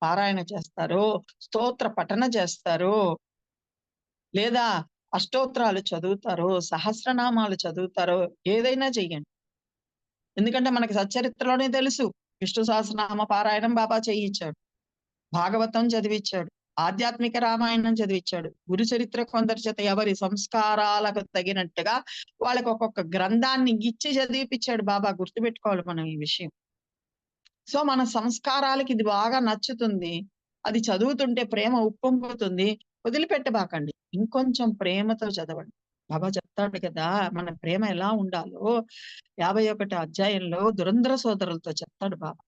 పారాయణ చేస్తారో, స్తోత్ర పఠన చేస్తారో, లేదా అష్టోత్రాలు చదువుతారో, సహస్రనామాలు చదువుతారో, ఏదైనా చెయ్యండి. ఎందుకంటే మనకి సచ్చరిత్రలోనే తెలుసు. విష్ణు సహస్రనామ పారాయణం బాబా చేయించాడు. భాగవతం చదివిచ్చాడు. ఆధ్యాత్మిక రామాయణం చదివించాడు. గురు చరిత్ర కొందరి చేత ఎవరి సంస్కారాలకు తగినట్టుగా వాళ్ళకి ఒక్కొక్క గ్రంథాన్ని ఇచ్చి చదివిపించాడు బాబా. గుర్తుపెట్టుకోవాలి మనం ఈ విషయం. సో మన సంస్కారాలకి ఇది బాగా నచ్చుతుంది, అది చదువుతుంటే ప్రేమ ఉప్పొంగుతుంది, వదిలిపెట్టబాకండి. ఇంకొంచెం ప్రేమతో చదవండి. బాబా చెప్తాడు కదా మన ప్రేమ ఎలా ఉండాలో. 51 అధ్యాయంలో దురంధర సోదరులతో చెప్తాడు బాబా.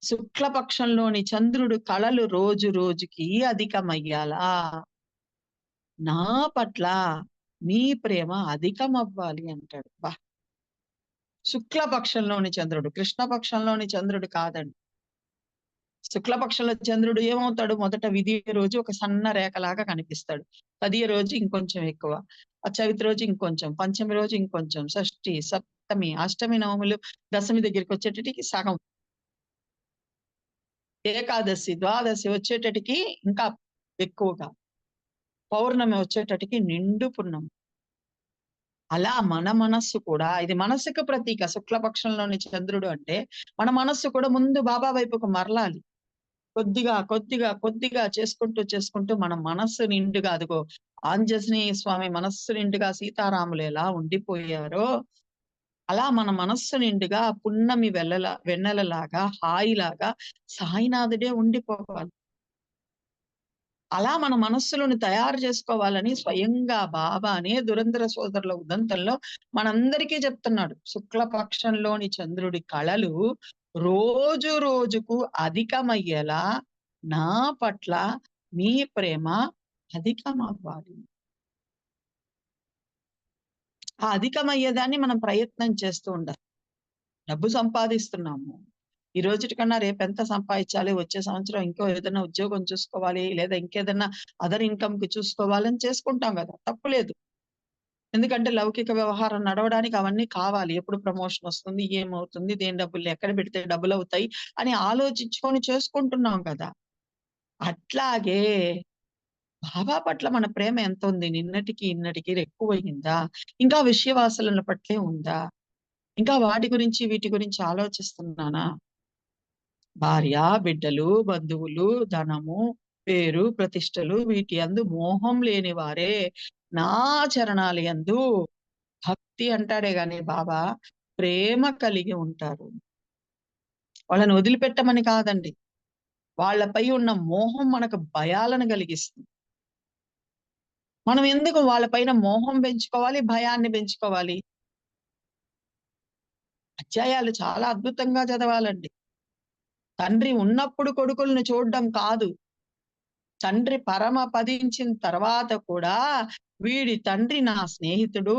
శుక్లపక్షంలోని చంద్రుడు కళలు రోజు రోజుకి అధికమయ్యాలా, నా పట్ల మీ ప్రేమ అధికమవ్వాలి అంటాడు. బా, శుక్లపక్షంలోని చంద్రుడు, కృష్ణపక్షంలోని చంద్రుడు కాదండి. శుక్లపక్షంలో చంద్రుడు ఏమవుతాడు? మొదట విధియ రోజు ఒక సన్న రేఖలాగా కనిపిస్తాడు, తదియ రోజు ఇంకొంచెం ఎక్కువ, చవితి రోజు ఇంకొంచెం, పంచమి రోజు ఇంకొంచెం, షష్ఠి, సప్తమి, అష్టమి, నవములు, దశమి దగ్గరికి వచ్చేటటికి సగం, ఏకాదశి, ద్వాదశి వచ్చేటటికి ఇంకా ఎక్కువగా, పౌర్ణమి వచ్చేటటికి నిండు పున్నమి. అలా మన మనస్సు కూడా, ఇది మనస్సుకు ప్రతీక. శుక్లపక్షంలోని చంద్రుడు అంటే మన మనస్సు కూడా ముందు బాబా వైపుకు మరలాలి. కొద్దిగా కొద్దిగా కొద్దిగా చేసుకుంటూ చేసుకుంటూ మన మనస్సు నిండుగా, అదిగో ఆంజనేయ స్వామి మనస్సు నిండుగా సీతారాములు ఎలా ఉండిపోయారో అలా మన మనస్సు నిండుగా పున్నమి వెన్నెలలాగా, హాయిలాగా సాయినాథుడే ఉండిపోవాలి. అలా మన మనస్సులను తయారు చేసుకోవాలని స్వయంగా బాబానే దురంధర సోదరుల ఉదంతంలో మనందరికీ చెప్తున్నాడు. శుక్లపక్షంలోని చంద్రుడి కళలు రోజు రోజుకు అధికమయ్యేలా నా పట్ల మీ ప్రేమ అధికమవ్వాలి. ఆ అధికమయ్యేదాన్ని మనం ప్రయత్నం చేస్తూ ఉండాలి. డబ్బు సంపాదిస్తున్నాము, ఈ రోజుటి కన్నా రేపు ఎంత సంపాదించాలి, వచ్చే సంవత్సరం ఇంకో ఏదైనా ఉద్యోగం చూసుకోవాలి, లేదా ఇంకేదన్నా అదర్ ఇన్కమ్ కి చూసుకోవాలని చేసుకుంటాం కదా, తప్పులేదు. ఎందుకంటే లౌకిక వ్యవహారం నడవడానికి అవన్నీ కావాలి. ఎప్పుడు ప్రమోషన్ వస్తుంది, ఏమవుతుంది, దేని డబ్బులు ఎక్కడ పెడితే డబ్బులు అవుతాయి అని ఆలోచించుకొని చేసుకుంటున్నాం కదా. అట్లాగే బాబా పట్ల మన ప్రేమ ఎంత ఉంది? నిన్నటికి ఇన్నటికి ఎక్కువయిందా? ఇంకా విషయవాసనల పట్లే ఉందా? ఇంకా వాటి గురించి వీటి గురించి ఆలోచిస్తున్నానా? భార్య, బిడ్డలు, బంధువులు, ధనము, పేరు, ప్రతిష్టలు వీటి యందు మోహం లేని వారే నా చరణాల యందు భక్తి అంటాడే గాని బాబా ప్రేమ కలిగి ఉంటారు. వాళ్ళని వదిలిపెట్టమని కాదండి. వాళ్ళపై ఉన్న మోహం మనకు భయాలను కలిగిస్తుంది. మనం ఎందుకు వాళ్ళపైన మోహం పెంచుకోవాలి, భయాన్ని పెంచుకోవాలి? అధ్యాయాలు చాలా అద్భుతంగా చదవాలండి. తండ్రి ఉన్నప్పుడు కొడుకుల్ని చూడడం కాదు, తండ్రి పరమపదించిన తర్వాత కూడా వీడి తండ్రి నా స్నేహితుడు,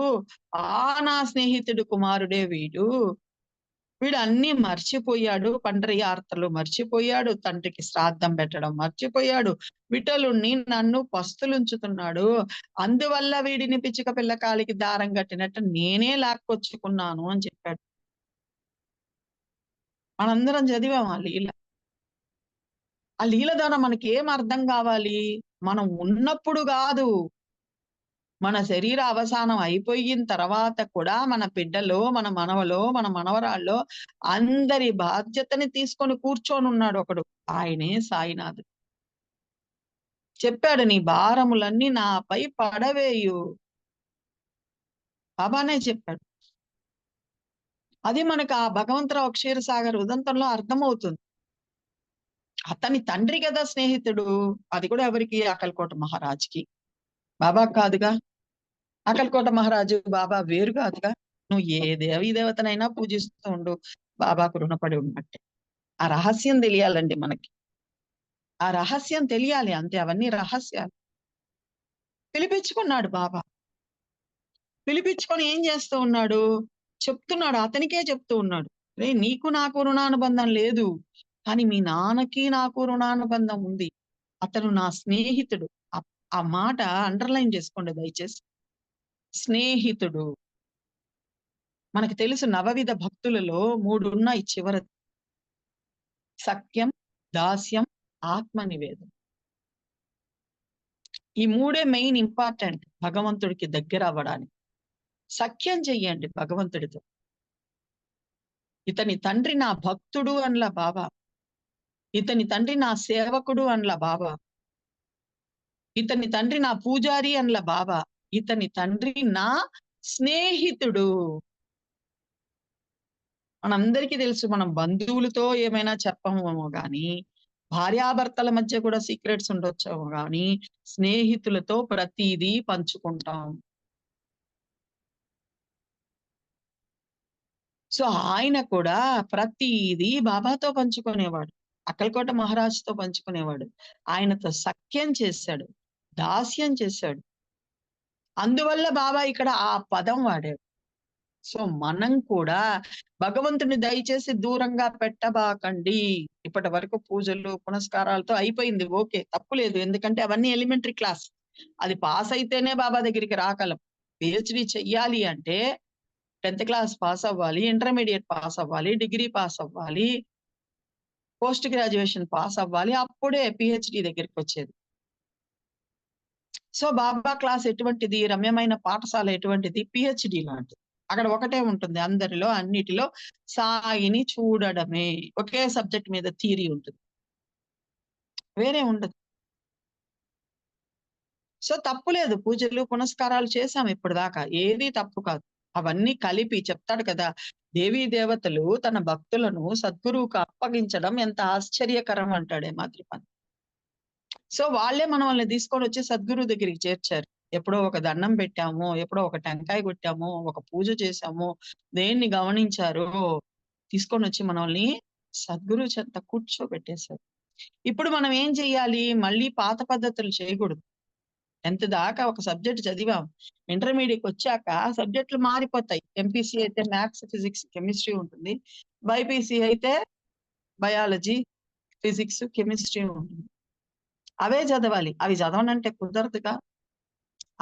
నా స్నేహితుడు కుమారుడే వీడు, వీడు అన్ని మర్చిపోయాడు, పండ్రి యాత్రలు మర్చిపోయాడు, తండ్రికి శ్రాద్ధం పెట్టడం మర్చిపోయాడు, విఠలుణ్ణి నన్ను పస్తులుంచుతున్నాడు, అందువల్ల వీడిని పిచ్చుక పిల్ల కాలికి దారం కట్టినట్టు నేనే లాక్కొచ్చుకున్నాను అని చెప్పాడు. మనందరం చదివాం ఆ లీల. ఆ లీల ద్వారా మనకి ఏం అర్థం కావాలి? మనం ఉన్నప్పుడు కాదు, మన శరీర అవసానం అయిపోయిన తర్వాత కూడా మన బిడ్డలో, మన మనవలో, మన మనవరాల్లో అందరి బాధ్యతని తీసుకొని కూర్చొని ఉన్నాడు ఒకడు. ఆయనే సాయినాథుడు. చెప్పాడు, నీ భారములన్నీ నాపై పడవేయు. బాబానే చెప్పాడు. అది మనకు ఆ భగవంతరావు క్షీరసాగర్ ఉదంతంలో అర్థమవుతుంది. అతని తండ్రి కదా స్నేహితుడు. అది కూడా ఎవరికి? అక్కలకోట మహారాజుకి. బాబా కాదుగా. అక్కలకోట మహారాజు బాబా వేరు కాదుగా. నువ్వు ఏ దేవీ దేవతనైనా పూజిస్తూ ఉండు, బాబాకు రుణపడి ఉన్నట్టే. ఆ రహస్యం తెలియాలండి మనకి. ఆ రహస్యం తెలియాలి అంతే. అవన్నీ రహస్యాలు. పిలిపించుకున్నాడు బాబా. పిలిపించుకొని ఏం చేస్తూ ఉన్నాడు? చెప్తున్నాడు, అతనికే చెప్తూ ఉన్నాడు. రే, నీకు నాకు రుణానుబంధం లేదు, కానీ మీ నాన్నకి నాకు రుణానుబంధం ఉంది. అతను నా స్నేహితుడు. ఆ ఆ మాట అండర్లైన్ చేసుకోండి దయచేసి. స్నేహితుడు. మనకు తెలుసు నవవిధ భక్తులలో 3 ఉన్నాయి చివరది. సఖ్యం, దాస్యం, ఆత్మ నివేదన. ఈ 3 మెయిన్ ఇంపార్టెంట్ భగవంతుడికి దగ్గర అవ్వడానికి. సఖ్యం చెయ్యండి భగవంతుడితో. ఇతని తండ్రి నా భక్తుడు అనలా బాబా, ఇతని తండ్రి నా సేవకుడు అనలా బాబా. ఇతని తండ్రి నా పూజారి అనల బాబా, ఇతని తండ్రి నా స్నేహితుడు. మనందరికీ తెలుసు, మనం బంధువులతో ఏమైనా చెప్పమేమో గాని, భార్యాభర్తల మధ్య కూడా సీక్రెట్స్ ఉండొచ్చేమో గాని, స్నేహితులతో ప్రతిదీ పంచుకుంటాం. సో ఆయన కూడా ప్రతిదీ బాబాతో పంచుకునేవాడు. అక్కలకోట మహారాజుతో పంచుకునేవాడు. ఆయనతో సఖ్యం చేశాడు, దాస్యం చేశాడు. అందువల్ల బాబా ఇక్కడ ఆ పదం వాడాడు. సో మనం కూడా భగవంతుని దయచేసి దూరంగా పెట్టబాకండి. ఇప్పటి వరకు పూజలు పునస్కారాలతో అయిపోయింది, ఓకే, తప్పులేదు. ఎందుకంటే అవన్నీ ఎలిమెంటరీ క్లాస్. అది పాస్ అయితేనే బాబా దగ్గరికి రాగలం. పిహెచ్డి చెయ్యాలి అంటే 10th క్లాస్ పాస్ అవ్వాలి, ఇంటర్మీడియట్ పాస్ అవ్వాలి, డిగ్రీ పాస్ అవ్వాలి, పోస్ట్ గ్రాడ్యుయేషన్ పాస్ అవ్వాలి, అప్పుడే పిహెచ్డి దగ్గరికి వచ్చేది. సో బాబా క్లాస్ ఎటువంటిది, రమ్యమైన పాఠశాల ఎటువంటిది, పిహెచ్డి లాంటిది. అక్కడ ఒకటే ఉంటుంది, అందరిలో అన్నిటిలో సాయిని చూడడమే. ఒకే సబ్జెక్ట్ మీద థియరీ ఉంటుంది, వేరే ఉండదు. సో తప్పు లేదు, పూజలు పునస్కారాలు చేశాం ఇప్పటిదాకా, ఏది తప్పు కాదు. అవన్నీ కలిపి చెప్తాడు కదా, దేవీ దేవతలు తన భక్తులను సద్గురువుకు అప్పగించడం ఎంత ఆశ్చర్యకరం అంటాడే మాతృపని. సో వాళ్ళే మనల్ని తీసుకొని వచ్చి సద్గురువు దగ్గరికి చేర్చారు. ఎప్పుడో ఒక దండం పెట్టాము, ఎప్పుడో ఒక టెంకాయ కొట్టాము, ఒక పూజ చేశాము, దేన్ని గమనించారో తీసుకొని వచ్చి మనల్ని సద్గురువు చెంత కూర్చోబెట్టేశారు. ఇప్పుడు మనం ఏం చెయ్యాలి, మళ్ళీ పాత పద్ధతులు చేయకూడదు. 10th దాకా ఒక సబ్జెక్ట్ చదివాం, ఇంటర్మీడియట్ వచ్చాక సబ్జెక్టులు మారిపోతాయి. ఎంపీసీ అయితే మ్యాథ్స్, ఫిజిక్స్, కెమిస్ట్రీ ఉంటుంది, బైపీసీ అయితే బయాలజీ, ఫిజిక్స్, కెమిస్ట్రీ ఉంటుంది. అవే చదవాలి, అవి చదవనంటే కుదరదుగా.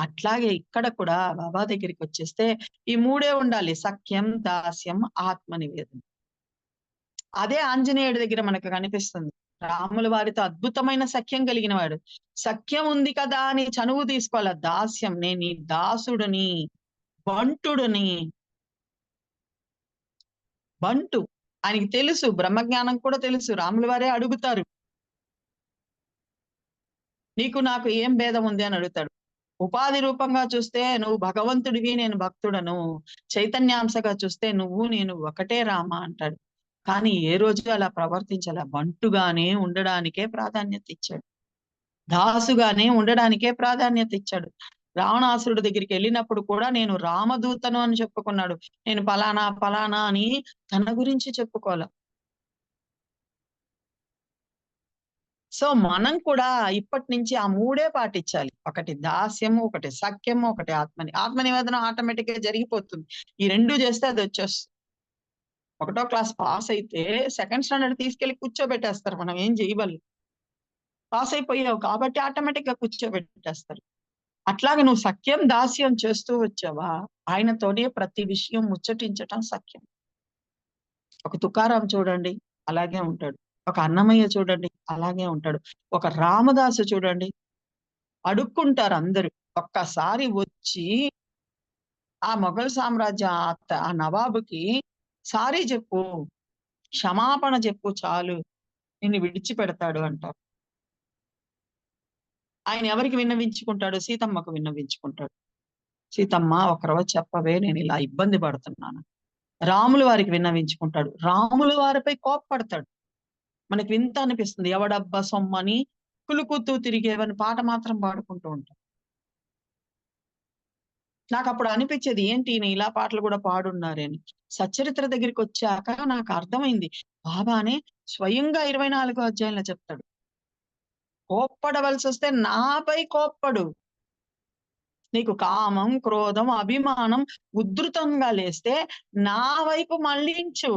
అట్లాగే ఇక్కడ కూడా బాబా దగ్గరికి వచ్చేస్తే ఈ మూడే ఉండాలి, సఖ్యం, దాస్యం, ఆత్మ నివేదన. అదే ఆంజనేయుడి దగ్గర మనకు కనిపిస్తుంది. రాముల వారితో అద్భుతమైన సఖ్యం కలిగిన వాడు. సఖ్యం ఉంది కదా అని చనువు తీసుకోవాలి. దాస్యం, నేను ఈ దాసుడిని, బంటుడిని. బంటు ఆయనకి తెలుసు, బ్రహ్మజ్ఞానం కూడా తెలుసు. రాముల వారే అడుగుతారు, నీకు నాకు ఏం భేదం ఉంది అని అడుగుతాడు. ఉపాధి రూపంగా చూస్తే నువ్వు భగవంతుడివి, నేను భక్తుడను. చైతన్యాంశగా చూస్తే నువ్వు నేను ఒకటే రామ అంటాడు. కానీ ఏ రోజు అలా ప్రవర్తించాల, బంటుగానే ఉండడానికే ప్రాధాన్యత ఇచ్చాడు, దాసుగానే ఉండడానికే ప్రాధాన్యత ఇచ్చాడు. రావణాసురుడి దగ్గరికి వెళ్ళినప్పుడు కూడా నేను రామదూతను అని చెప్పుకున్నాడు. నేను పలానా పలానా అని తన గురించి చెప్పుకోవాలి. సో మనం కూడా ఇప్పటి నుంచి ఆ మూడే పాటించాలి. ఒకటి దాస్యము, ఒకటి సఖ్యము, ఒకటి ఆత్మ నివేదన ఆటోమేటిక్ గా జరిగిపోతుంది. ఈ రెండు చేస్తే అది వచ్చేస్తుంది. 1వ క్లాస్ పాస్ అయితే 2nd స్టాండర్డ్ తీసుకెళ్లి కూర్చోబెట్టేస్తారు, మనం ఏం చేయగలం. పాస్ అయిపోయావు కాబట్టి ఆటోమేటిక్ గా కూర్చోబెట్టేస్తారు. అట్లాగే నువ్వు సఖ్యం, దాస్యం చేస్తూ వచ్చావా, ఆయనతోనే ప్రతి విషయం ముచ్చటించటం సఖ్యం. ఒక తుకారాం చూడండి, అలాగే ఉంటాడు. ఒక అన్నమయ్య చూడండి, అలాగే ఉంటాడు. ఒక రామదాసు చూడండి, అడుక్కుంటారు అందరూ. ఒక్కసారి వచ్చి ఆ మొఘల్ సామ్రాజ్య ఆ నవాబుకి సారీ చెప్పు, క్షమాపణ చెప్పు, చాలు నిన్ను విడిచిపెడతాడు అంటారు. ఆయన ఎవరికి విన్నవించుకుంటాడు, సీతమ్మకు విన్నవించుకుంటాడు. సీతమ్మ ఒకరోజు చెప్పవే, నేను ఇలా ఇబ్బంది పడుతున్నాను. రాముల వారికి విన్నవించుకుంటాడు, రాముల వారిపై కోప్పడతాడు. మనకి వింత అనిపిస్తుంది, ఎవడబ్బా సొమ్మని కులుకుతూ తిరిగేవని పాట మాత్రం పాడుకుంటూ ఉంటాం. నాకు అప్పుడు అనిపించేది, ఏంటి ఈయన ఇలా పాటలు కూడా పాడున్నారని. సచ్చరిత్ర దగ్గరికి వచ్చాక నాకు అర్థమైంది, బాబానే స్వయంగా 24వ అధ్యాయంలో చెప్తాడు, కోప్పడవలసి వస్తే నాపై కోప్పడు. నీకు కామం, క్రోధం, అభిమానం ఉధృతంగా లేస్తే నా వైపు మళ్ళించు,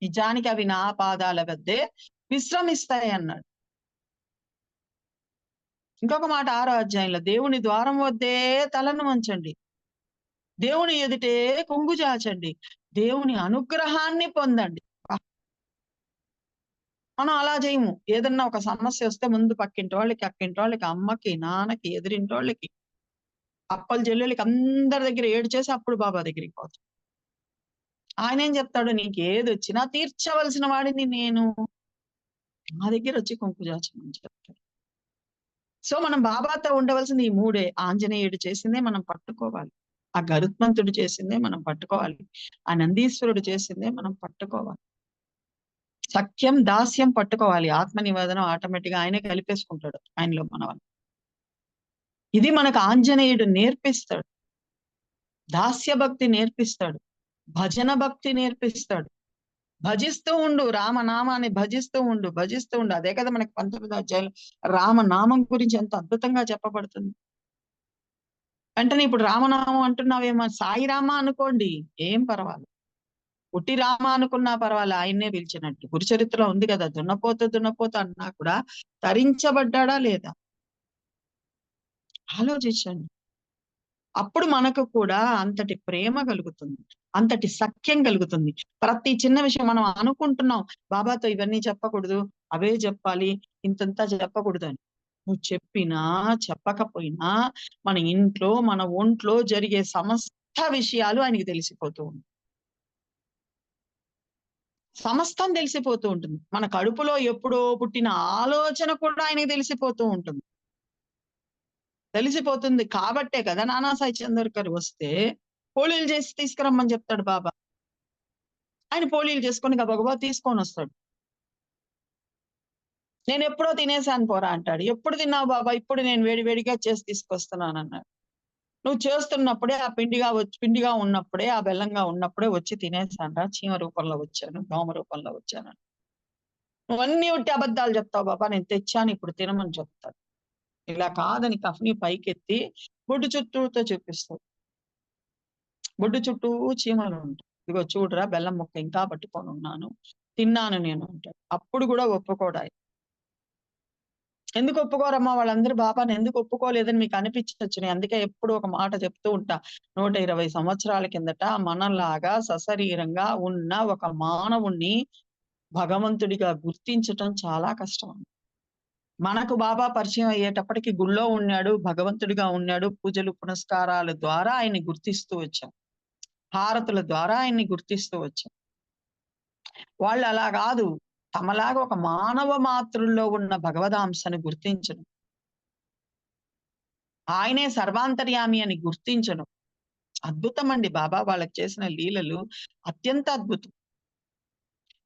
నిజానికి అవి నా పాదాల వద్దే విశ్రమిస్తాయి అన్నాడు. ఇంకొక మాట 6వ అధ్యాయంలో, దేవుని ద్వారం వద్దే తలను వంచండి, దేవుని ఎదుటే కొంగు చాచండి, దేవుని అనుగ్రహాన్ని పొందండి. మనం అలా చేయము. ఏదన్నా ఒక సమస్య వస్తే ముందు పక్కింటి వాళ్ళకి, అక్కింటి వాళ్ళకి, అమ్మకి, నాన్నకి, ఎదురింటి వాళ్ళకి, అప్పలు చెల్లెలకి అందరి దగ్గర ఏడ్చేసి అప్పుడు బాబా దగ్గరికి పోతాం. ఆయన ఏం చెప్తాడు, నీకు ఏది వచ్చినా తీర్చవలసిన వాడిని నేను, నా దగ్గర వచ్చి కొంకు చాచమని చెప్తాడు. సో మనం బాబాతో ఉండవలసింది ఈ మూడే. ఆంజనేయుడు చేసిందే మనం పట్టుకోవాలి. ఆ గరుత్మంతుడు చేసిందే మనం పట్టుకోవాలి. ఆ నందీశ్వరుడు చేసిందే మనం పట్టుకోవాలి. సఖ్యం దాస్యం పట్టుకోవాలి. ఆత్మ నివేదనం ఆటోమేటిక్ గా ఆయనే కలిపేసుకుంటాడు ఆయనలో మనవని. ఇది మనకు ఆంజనేయుడు నేర్పిస్తాడు. దాస్య భక్తి నేర్పిస్తాడు. భజన భక్తి నేర్పిస్తాడు. భజిస్తూ ఉండు, రామనామాన్ని భజిస్తూ ఉండు, భజిస్తూ ఉండు. అదే కదా మనకి 19వ అధ్యాయంలో రామనామం గురించి ఎంత అద్భుతంగా చెప్పబడుతుంది. వెంటనే ఇప్పుడు రామనామం అంటున్నావేమో, సాయి రామ అనుకోండి, ఏం పర్వాలేదు. పుట్టి రామ అనుకున్నా పర్వాలే, ఆయన్నే పిలిచినట్టు. గురుచరిత్రలో ఉంది కదా, దున్నపోత దున్నపోత అన్నా కూడా తరించబడ్డాడా లేదా? ఆలోచించండి. అప్పుడు మనకు కూడా అంతటి ప్రేమ కలుగుతుంది, అంతటి సఖ్యం కలుగుతుంది. ప్రతి చిన్న విషయం మనం అనుకుంటున్నాం, బాబాతో ఇవన్నీ చెప్పకూడదు, అవే చెప్పాలి, ఇంతంతా చెప్పకూడదు అని. నువ్వు చెప్పినా చెప్పకపోయినా మన ఇంట్లో మన ఒంట్లో జరిగే సమస్త విషయాలు ఆయనకి తెలిసిపోతూ ఉంటాయి. సమస్తం తెలిసిపోతూ ఉంటుంది. మన కడుపులో ఎప్పుడో పుట్టిన ఆలోచన కూడా ఆయనకి తెలిసిపోతూ ఉంటుంది. తెలిసిపోతుంది కాబట్టే కదా నానాసాయి చందర్కర్ వస్తే పోళీలు చేసి తీసుకురమ్మని చెప్తాడు బాబా. ఆయన పోళీలు చేసుకొని గబగబా తీసుకొని వస్తాడు. నేను ఎప్పుడో తినేసాను పోరా అంటాడు. ఎప్పుడు తిన్నావు బాబా? ఇప్పుడు నేను వేడి వేడిగా చేసి తీసుకొస్తున్నాను అన్నాడు. నువ్వు చేస్తున్నప్పుడే ఆ పిండిగా ఉన్నప్పుడే, ఆ బెల్లంగా ఉన్నప్పుడే వచ్చి తినేసానురా, చీమ రూపంలో వచ్చాను, దోమ రూపంలో వచ్చాను. నువ్వన్నీ ఉట్టి అబద్ధాలు చెప్తావు బాబా, నేను తెచ్చాను ఇప్పుడు తినమని చెప్తాడు. ఇలా కాదని కఫ్ని పైకెత్తి బొడ్డు చుట్టూతో చూపిస్తాడు. బొడ్డు చుట్టూ చీమలు ఉంటాయి. ఇదిగో చూడరా, బెల్లం ముక్క ఇంకా పట్టుకొని ఉన్నాను, తిన్నాను నేను అంటాడు. అప్పుడు కూడా ఒప్పుకోడు ఆయన. ఎందుకు ఒప్పుకోరమ్మా వాళ్ళందరూ? బాబాని ఎందుకు ఒప్పుకోలేదని మీకు అనిపించవచ్చు. నేను అందుకే ఎప్పుడు ఒక మాట చెప్తూ ఉంటా. 120 సంవత్సరాల కిందట మనలాగా సశరీరంగా ఉన్న ఒక మానవుణ్ణి భగవంతుడిగా గుర్తించటం చాలా కష్టం. మనకు బాబా పరిచయం అయ్యేటప్పటికి గుళ్ళో ఉన్నాడు, భగవంతుడిగా ఉన్నాడు, పూజలు పునస్కారాల ద్వారా ఆయన్ని గుర్తిస్తూ వచ్చాం, హారతుల ద్వారా ఆయన్ని గుర్తిస్తూ వచ్చాం. వాళ్ళు అలా కాదు, తమలాగా ఒక మానవ మాతృల్లో ఉన్న భగవదాంశను గుర్తించడం, ఆయనే సర్వాంతర్యామి అని గుర్తించడం అద్భుతం అండి. బాబా వాళ్ళకి చేసిన లీలలు అత్యంత అద్భుతం.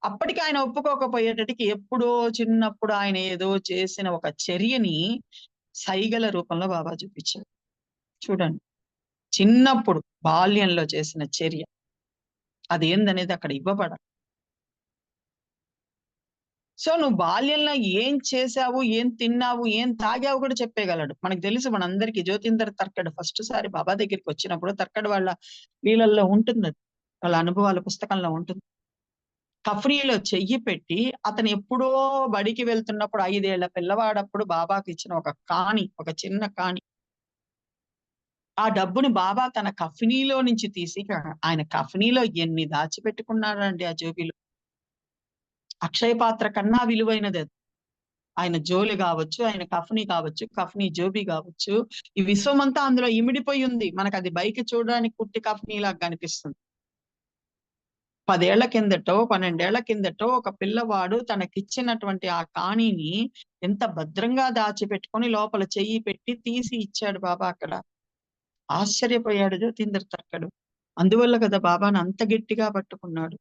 అప్పటికి ఆయన ఒప్పుకోకపోయేటటికి ఎప్పుడో చిన్నప్పుడు ఆయన ఏదో చేసిన ఒక చర్యని సైగల రూపంలో బాబా చూపించారు. చూడండి, చిన్నప్పుడు బాల్యంలో చేసిన చర్య అదేందనేది అక్కడ ఇవ్వబడాలి. సో నువ్వు బాల్యంలో ఏం చేశావు, ఏం తిన్నావు, ఏం తాగావు కూడా చెప్పేయగలడు. మనకు తెలుసు, మనందరికీ జ్యోతిందర్ తర్కడ్ ఫస్ట్ సారి బాబా దగ్గరికి వచ్చినప్పుడు తర్కడ్ వాళ్ళ లీలల్లో ఉంటుంది, వాళ్ళ అనుభవాల పుస్తకంలో ఉంటుంది. కఫ్రీలో చెయ్యి పెట్టి అతను ఎప్పుడో బడికి వెళ్తున్నప్పుడు 5 ఏళ్ల పిల్లవాడప్పుడు బాబాకి ఇచ్చిన ఒక కాణి, ఒక చిన్న కాణి, ఆ డబ్బుని బాబా తన కఫ్నీలో నుంచి తీసి, ఆయన కఫ్నీలో ఎన్ని దాచిపెట్టుకున్నాడండి ఆ జోబిలో. అక్షయ పాత్ర కన్నా విలువైనది అది. ఆయన జోలి కావచ్చు, ఆయన కఫ్నీ కావచ్చు, కఫ్నీ జోబి కావచ్చు, ఈ విశ్వమంతా అందులో ఇమిడిపోయి ఉంది. మనకు అది బయట చూడడానికి కుట్టి కఫ్నీ లాగా కనిపిస్తుంది. 10 ఏళ్ల కిందటో 12 ఏళ్ల కిందటో ఒక పిల్లవాడు తనకిచ్చినటువంటి ఆ కాణిని ఎంత భద్రంగా దాచిపెట్టుకొని లోపల చెయ్యి పెట్టి తీసి ఇచ్చాడు బాబా అక్కడ. ఆశ్చర్యపోయాడు జ్యోతీంద్ర తర్కడు. అందువల్ల కదా బాబాను అంత గట్టిగా పట్టుకున్నాడు.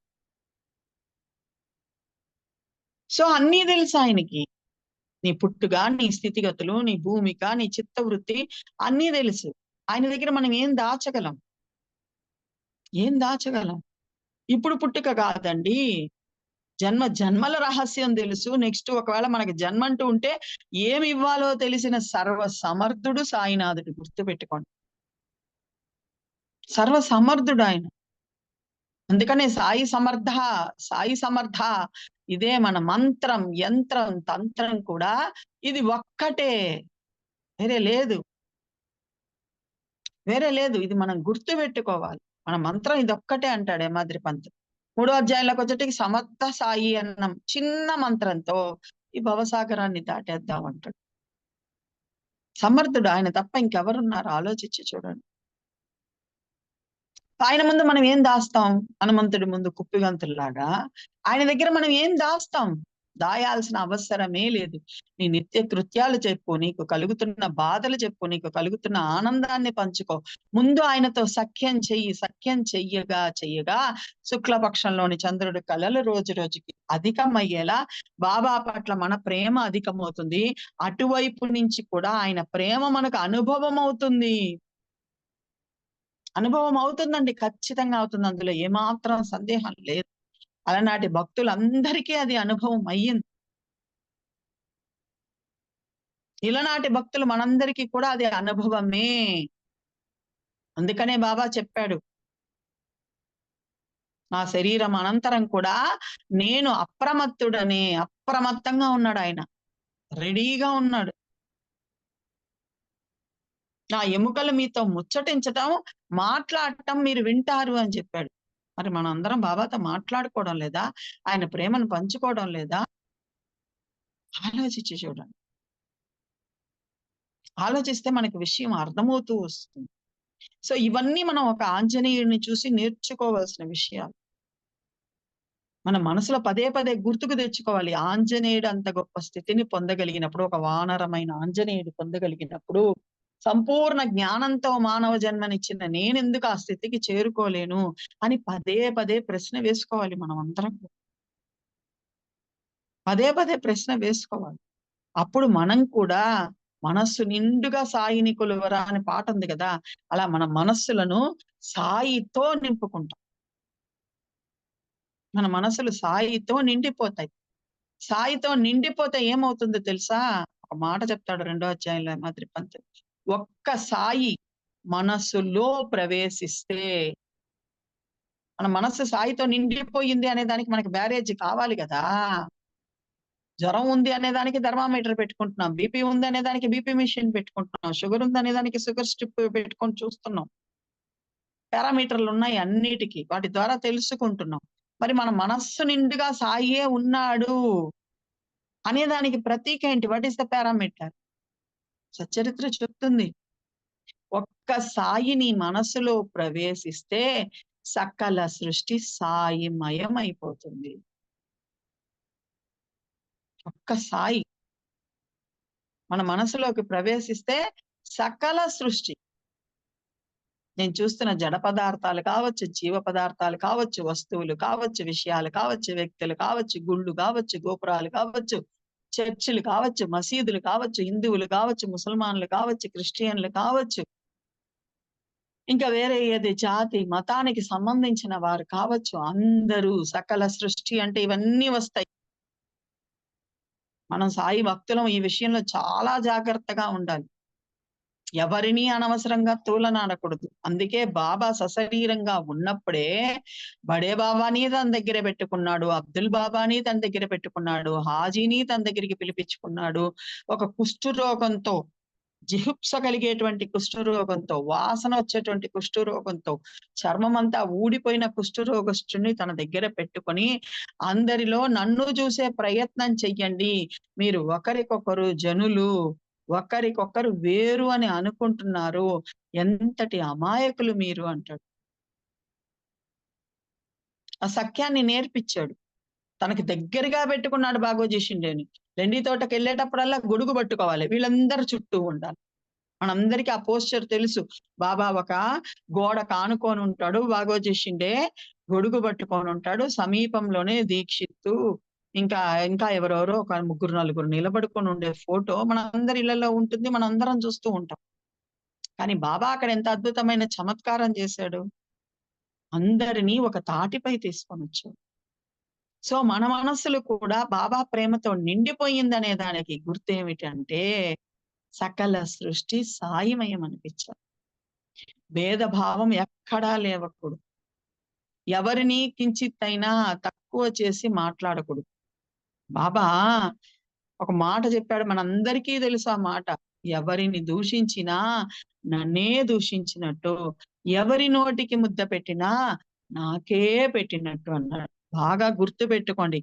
సో అన్నీ తెలుసు ఆయనకి. నీ పుట్టుక, నీ స్థితిగతులు, నీ భూమిక, నీ చిత్తవృత్తి అన్నీ తెలుసు. ఆయన దగ్గర మనం ఏం దాచగలం? ఏం దాచగలం? ఇప్పుడు పుట్టుక కాదండి, జన్మ జన్మల రహస్యం తెలుసు. నెక్స్ట్ ఒకవేళ మనకి జన్మ అంటూ ఉంటే ఏమి ఇవ్వాలో తెలిసిన సర్వ సమర్థుడు సాయినాథుడు, గుర్తుపెట్టుకోండి. సర్వ సమర్థుడు ఆయన. అందుకనే సాయి సమర్థ, సాయి సమర్థ, ఇదే మన మంత్రం, యంత్రం, తంత్రం కూడా ఇది ఒక్కటే, వేరే లేదు. వేరే లేదు. ఇది మనం గుర్తు పెట్టుకోవాలి. మన మంత్రం ఇదొక్కటే అంటాడు యమాద్రి పంత్. 3వ అధ్యాయంలోకి వచ్చేటికి సమర్థ సాయి అన్నం చిన్న మంత్రంతో ఈ భవసాగరాన్ని దాటేద్దాం అంటాడు. సమర్థుడు ఆయన తప్ప ఇంకెవరున్నారు? ఆలోచించి చూడండి. ఆయన ముందు మనం ఏం దాస్తాం? హనుమంతుడి ముందు కుప్పిగంతుల్లాగా ఆయన దగ్గర మనం ఏం దాస్తాం? దాయాల్సిన అవసరమే లేదు. నీ నిత్య కృత్యాలు చెప్పు, నీకు కలుగుతున్న బాధలు చెప్పు, నీకు కలుగుతున్న ఆనందాన్ని పంచుకో. ముందు ఆయనతో సఖ్యం చెయ్యి. సఖ్యం చెయ్యగా చెయ్యగా శుక్లపక్షంలోని చంద్రుడి కళలు రోజు రోజుకి అధికమయ్యేలా బాబా పట్ల మన ప్రేమ అధికమవుతుంది. అటువైపు నుంచి కూడా ఆయన ప్రేమ మనకు అనుభవం అవుతుంది. అనుభవం అవుతుందండి. ఖచ్చితంగా అవుతుంది. అందులో ఏమాత్రం సందేహం లేదు. అలనాటి భక్తులందరికీ అది అనుభవం అయ్యింది. ఇలనాటి భక్తులు మనందరికీ కూడా అది అనుభవమే. అందుకనే బాబా చెప్పాడు, నా శరీరం అనంతరం కూడా నేను అప్రమత్తుడనే. అప్రమత్తంగా ఉన్నాడు ఆయన. రెడీగా ఉన్నాడు. నా ఎముకలు మీతో ముచ్చటించటం, మాట్లాడటం మీరు వింటారు అని చెప్పాడు. మరి మనందరం బాబాతో మాట్లాడుకోవడం లేదా? ఆయన ప్రేమను పంచుకోవడం లేదా? ఆలోచించి చూడండి. ఆలోచిస్తే మనకి విషయం అర్థమవుతూ వస్తుంది. సో ఇవన్నీ మనం ఒక ఆంజనేయుడిని చూసి నేర్చుకోవాల్సిన విషయాలు. మన మనసులో పదే పదే గుర్తుకు తెచ్చుకోవాలి. ఆంజనేయుడు అంత గొప్ప స్థితిని పొందగలిగినప్పుడు, ఒక వానరమైన ఆంజనేయుడు పొందగలిగినప్పుడు, సంపూర్ణ జ్ఞానంతో మానవ జన్మనిచ్చిన నేనెందుకు ఆ స్థితికి చేరుకోలేను అని పదే పదే ప్రశ్న వేసుకోవాలి మనం అందరం. పదే పదే ప్రశ్న వేసుకోవాలి. అప్పుడు మనం కూడా మనస్సు నిండుగా సాయిని కొలువరా అనే పాట ఉంది కదా! అలా మన మనస్సులను సాయితో నింపుకుంటాం. మన మనసులు సాయితో నిండిపోతాయి. సాయితో నిండిపోతే ఏమవుతుందో తెలుసా? ఒక మాట చెప్తాడు 2వ అధ్యాయంలో మాదిరి పంత్. ఒక్క సాయి మనస్సులో ప్రవేశిస్తే, మన మనస్సు సాయితో నిండిపోయింది అనే దానికి మనకి బ్యారేజ్ కావాలి గదా! జ్వరం ఉంది అనే దానికి థర్మామీటర్ పెట్టుకుంటున్నాం. బీపీ ఉంది అనే దానికి బీపీ మెషిన్ పెట్టుకుంటున్నాం. షుగర్ ఉంది అనే దానికి షుగర్ స్ట్రిప్ పెట్టుకొని చూస్తున్నాం. పారామీటర్లు ఉన్నాయి అన్నిటికి. వాటి ద్వారా తెలుసుకుంటున్నాం. మరి మన మనస్సు నిండుగా సాయియే ఉన్నాడు అనేదానికి ప్రతీక ఏంటి? What is the parameter? Satcharitra చెప్తుంది. ఒక్క సాయి నీ మనసులో ప్రవేశిస్తే సకల సృష్టి సాయిమయం అయిపోతుంది. ఒక్క సాయి మన మనసులోకి ప్రవేశిస్తే సకల సృష్టి. నేను చూస్తున్న జడ పదార్థాలు కావచ్చు, జీవ పదార్థాలు కావచ్చు, వస్తువులు కావచ్చు, విషయాలు కావచ్చు, వ్యక్తులు కావచ్చు, గుళ్ళు కావచ్చు, గోపురాలు కావచ్చు, చర్చిలు కావచ్చు, మసీదులు కావచ్చు, హిందువులు కావచ్చు, ముసల్మాన్లు కావచ్చు, క్రిస్టియన్లు కావచ్చు, ఇంకా వేరే ఏది జాతి, మతానికి సంబంధించిన వారు కావచ్చు, అందరూ సకల సృష్టి అంటే ఇవన్నీ వస్తాయి. మనం సాయి భక్తులం ఈ విషయంలో చాలా జాగ్రత్తగా ఉండాలి. ఎవరిని అనవసరంగా తూలనాడకూడదు. అందుకే బాబా సశరీరంగా ఉన్నప్పుడే బడే బాబాని తన దగ్గర పెట్టుకున్నాడు. అబ్దుల్ బాబాని తన దగ్గర పెట్టుకున్నాడు. హాజీని తన దగ్గరికి పిలిపించుకున్నాడు. ఒక కుష్ఠరోగంతో, జిహుప్స కలిగేటువంటి కుష్ఠరోగంతో, వాసన వచ్చేటువంటి కుష్ఠరోగంతో, చర్మం అంతా ఊడిపోయిన కుష్ఠరోగస్తుని తన దగ్గర పెట్టుకొని, అందరిలో నన్ను చూసే ప్రయత్నం చెయ్యండి. మీరు ఒకరికొకరు జనులు, ఒకరికొకరు వేరు అని అనుకుంటున్నారు. ఎంతటి అమాయకులు మీరు అంటాడు. ఆ సఖ్యాన్ని నేర్పిచ్చాడు. తనకి దగ్గరగా పెట్టుకున్నాడు బాగోజీ షిండేని. లెండి తోటకెళ్ళేటప్పుడల్లా గొడుగు పట్టుకోవాలి. వీళ్ళందరూ చుట్టూ ఉండాలి. మనందరికీ ఆ పోస్చర్ తెలుసు. బాబా ఒక గోడకు ఆనుకొని ఉంటాడు. బాగోజీ షిండే గొడుగు పట్టుకొని ఉంటాడు. సమీపంలోనే దీక్షిత్తు, ఇంకా ఇంకా ఎవరెవరో ఒక ముగ్గురు, నలుగురు నిలబడుకొని ఉండే ఫోటో మనందరి ఇళ్లలో ఉంటుంది. మనందరం చూస్తూ ఉంటాం. కానీ బాబా అక్కడ ఎంత అద్భుతమైన చమత్కారం చేశాడు. అందరినీ ఒక తాటిపై తీసుకొనొచ్చాడు. సో మన మనస్సులు కూడా బాబా ప్రేమతో నిండిపోయిందనే దానికి గుర్తేమిటంటే, సకల సృష్టి సాయిమయం అనిపించాలి. భేదభావం ఎక్కడా లేవకూడదు. ఎవరిని కించిత్తైనా తక్కువ చేసి మాట్లాడకూడదు. బాబా ఒక మాట చెప్పాడు, మనందరికీ తెలుసు ఆ మాట. ఎవరిని దూషించినా నన్నే దూషించినట్టు, ఎవరి నోటికి ముద్ద పెట్టినా నాకే పెట్టినట్టు అన్నాడు. బాగా గుర్తు పెట్టుకోండి.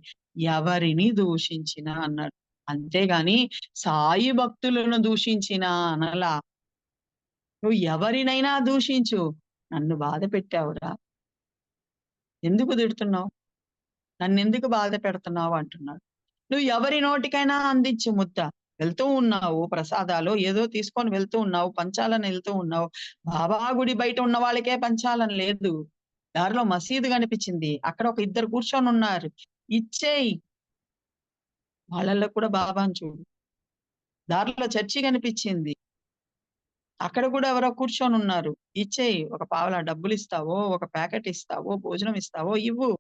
ఎవరిని దూషించినా అన్నాడు. అంతేగాని సాయి భక్తులను దూషించినా అనలా. నువ్వు ఎవరినైనా దూషించు, నన్ను బాధ పెట్టావురా, ఎందుకు తిడుతున్నావు, నన్నెందుకు బాధ పెడుతున్నావు అంటున్నాడు. నువ్వు ఎవరి నోటికైనా అందించు ముద్ద. వెళ్తూ ఉన్నావు ప్రసాదాలు ఏదో తీసుకొని వెళ్తూ ఉన్నావు, పంచాలని వెళ్తూ ఉన్నావు. బాబా గుడి బయట ఉన్న వాళ్ళకే పంచాలని లేదు. దారిలో మసీదు కనిపించింది. అక్కడ ఒక ఇద్దరు కూర్చొని ఉన్నారు. ఇచ్చేయి. వాళ్ళల్లో కూడా బాబాను చూడు. దారిలో చర్చి కనిపించింది. అక్కడ కూడా ఎవరో కూర్చొని ఉన్నారు. ఇచ్చేయి. ఒక పావలా డబ్బులు ఇస్తావో, ఒక ప్యాకెట్ ఇస్తావో, భోజనం ఇస్తావో ఇవ్వు.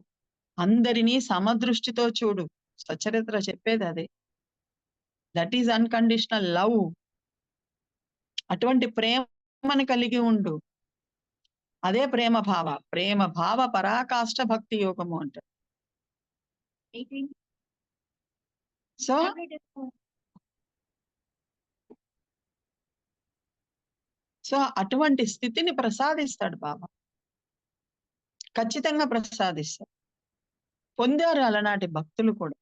అందరినీ సమదృష్టితో చూడు. సచ్చరిత్ర చెప్పేది అదే. That is unconditional love. అటువంటి ప్రేమని కలిగి ఉండు. అదే ప్రేమ భావ. ప్రేమ భావ పరాకాష్ఠ భక్తి యోగము అంటారు. సో సో అటువంటి స్థితిని ప్రసాదిస్తాడు బాబా. ఖచ్చితంగా ప్రసాదిస్తాడు. పొందారు అలనాటి భక్తులు కూడా.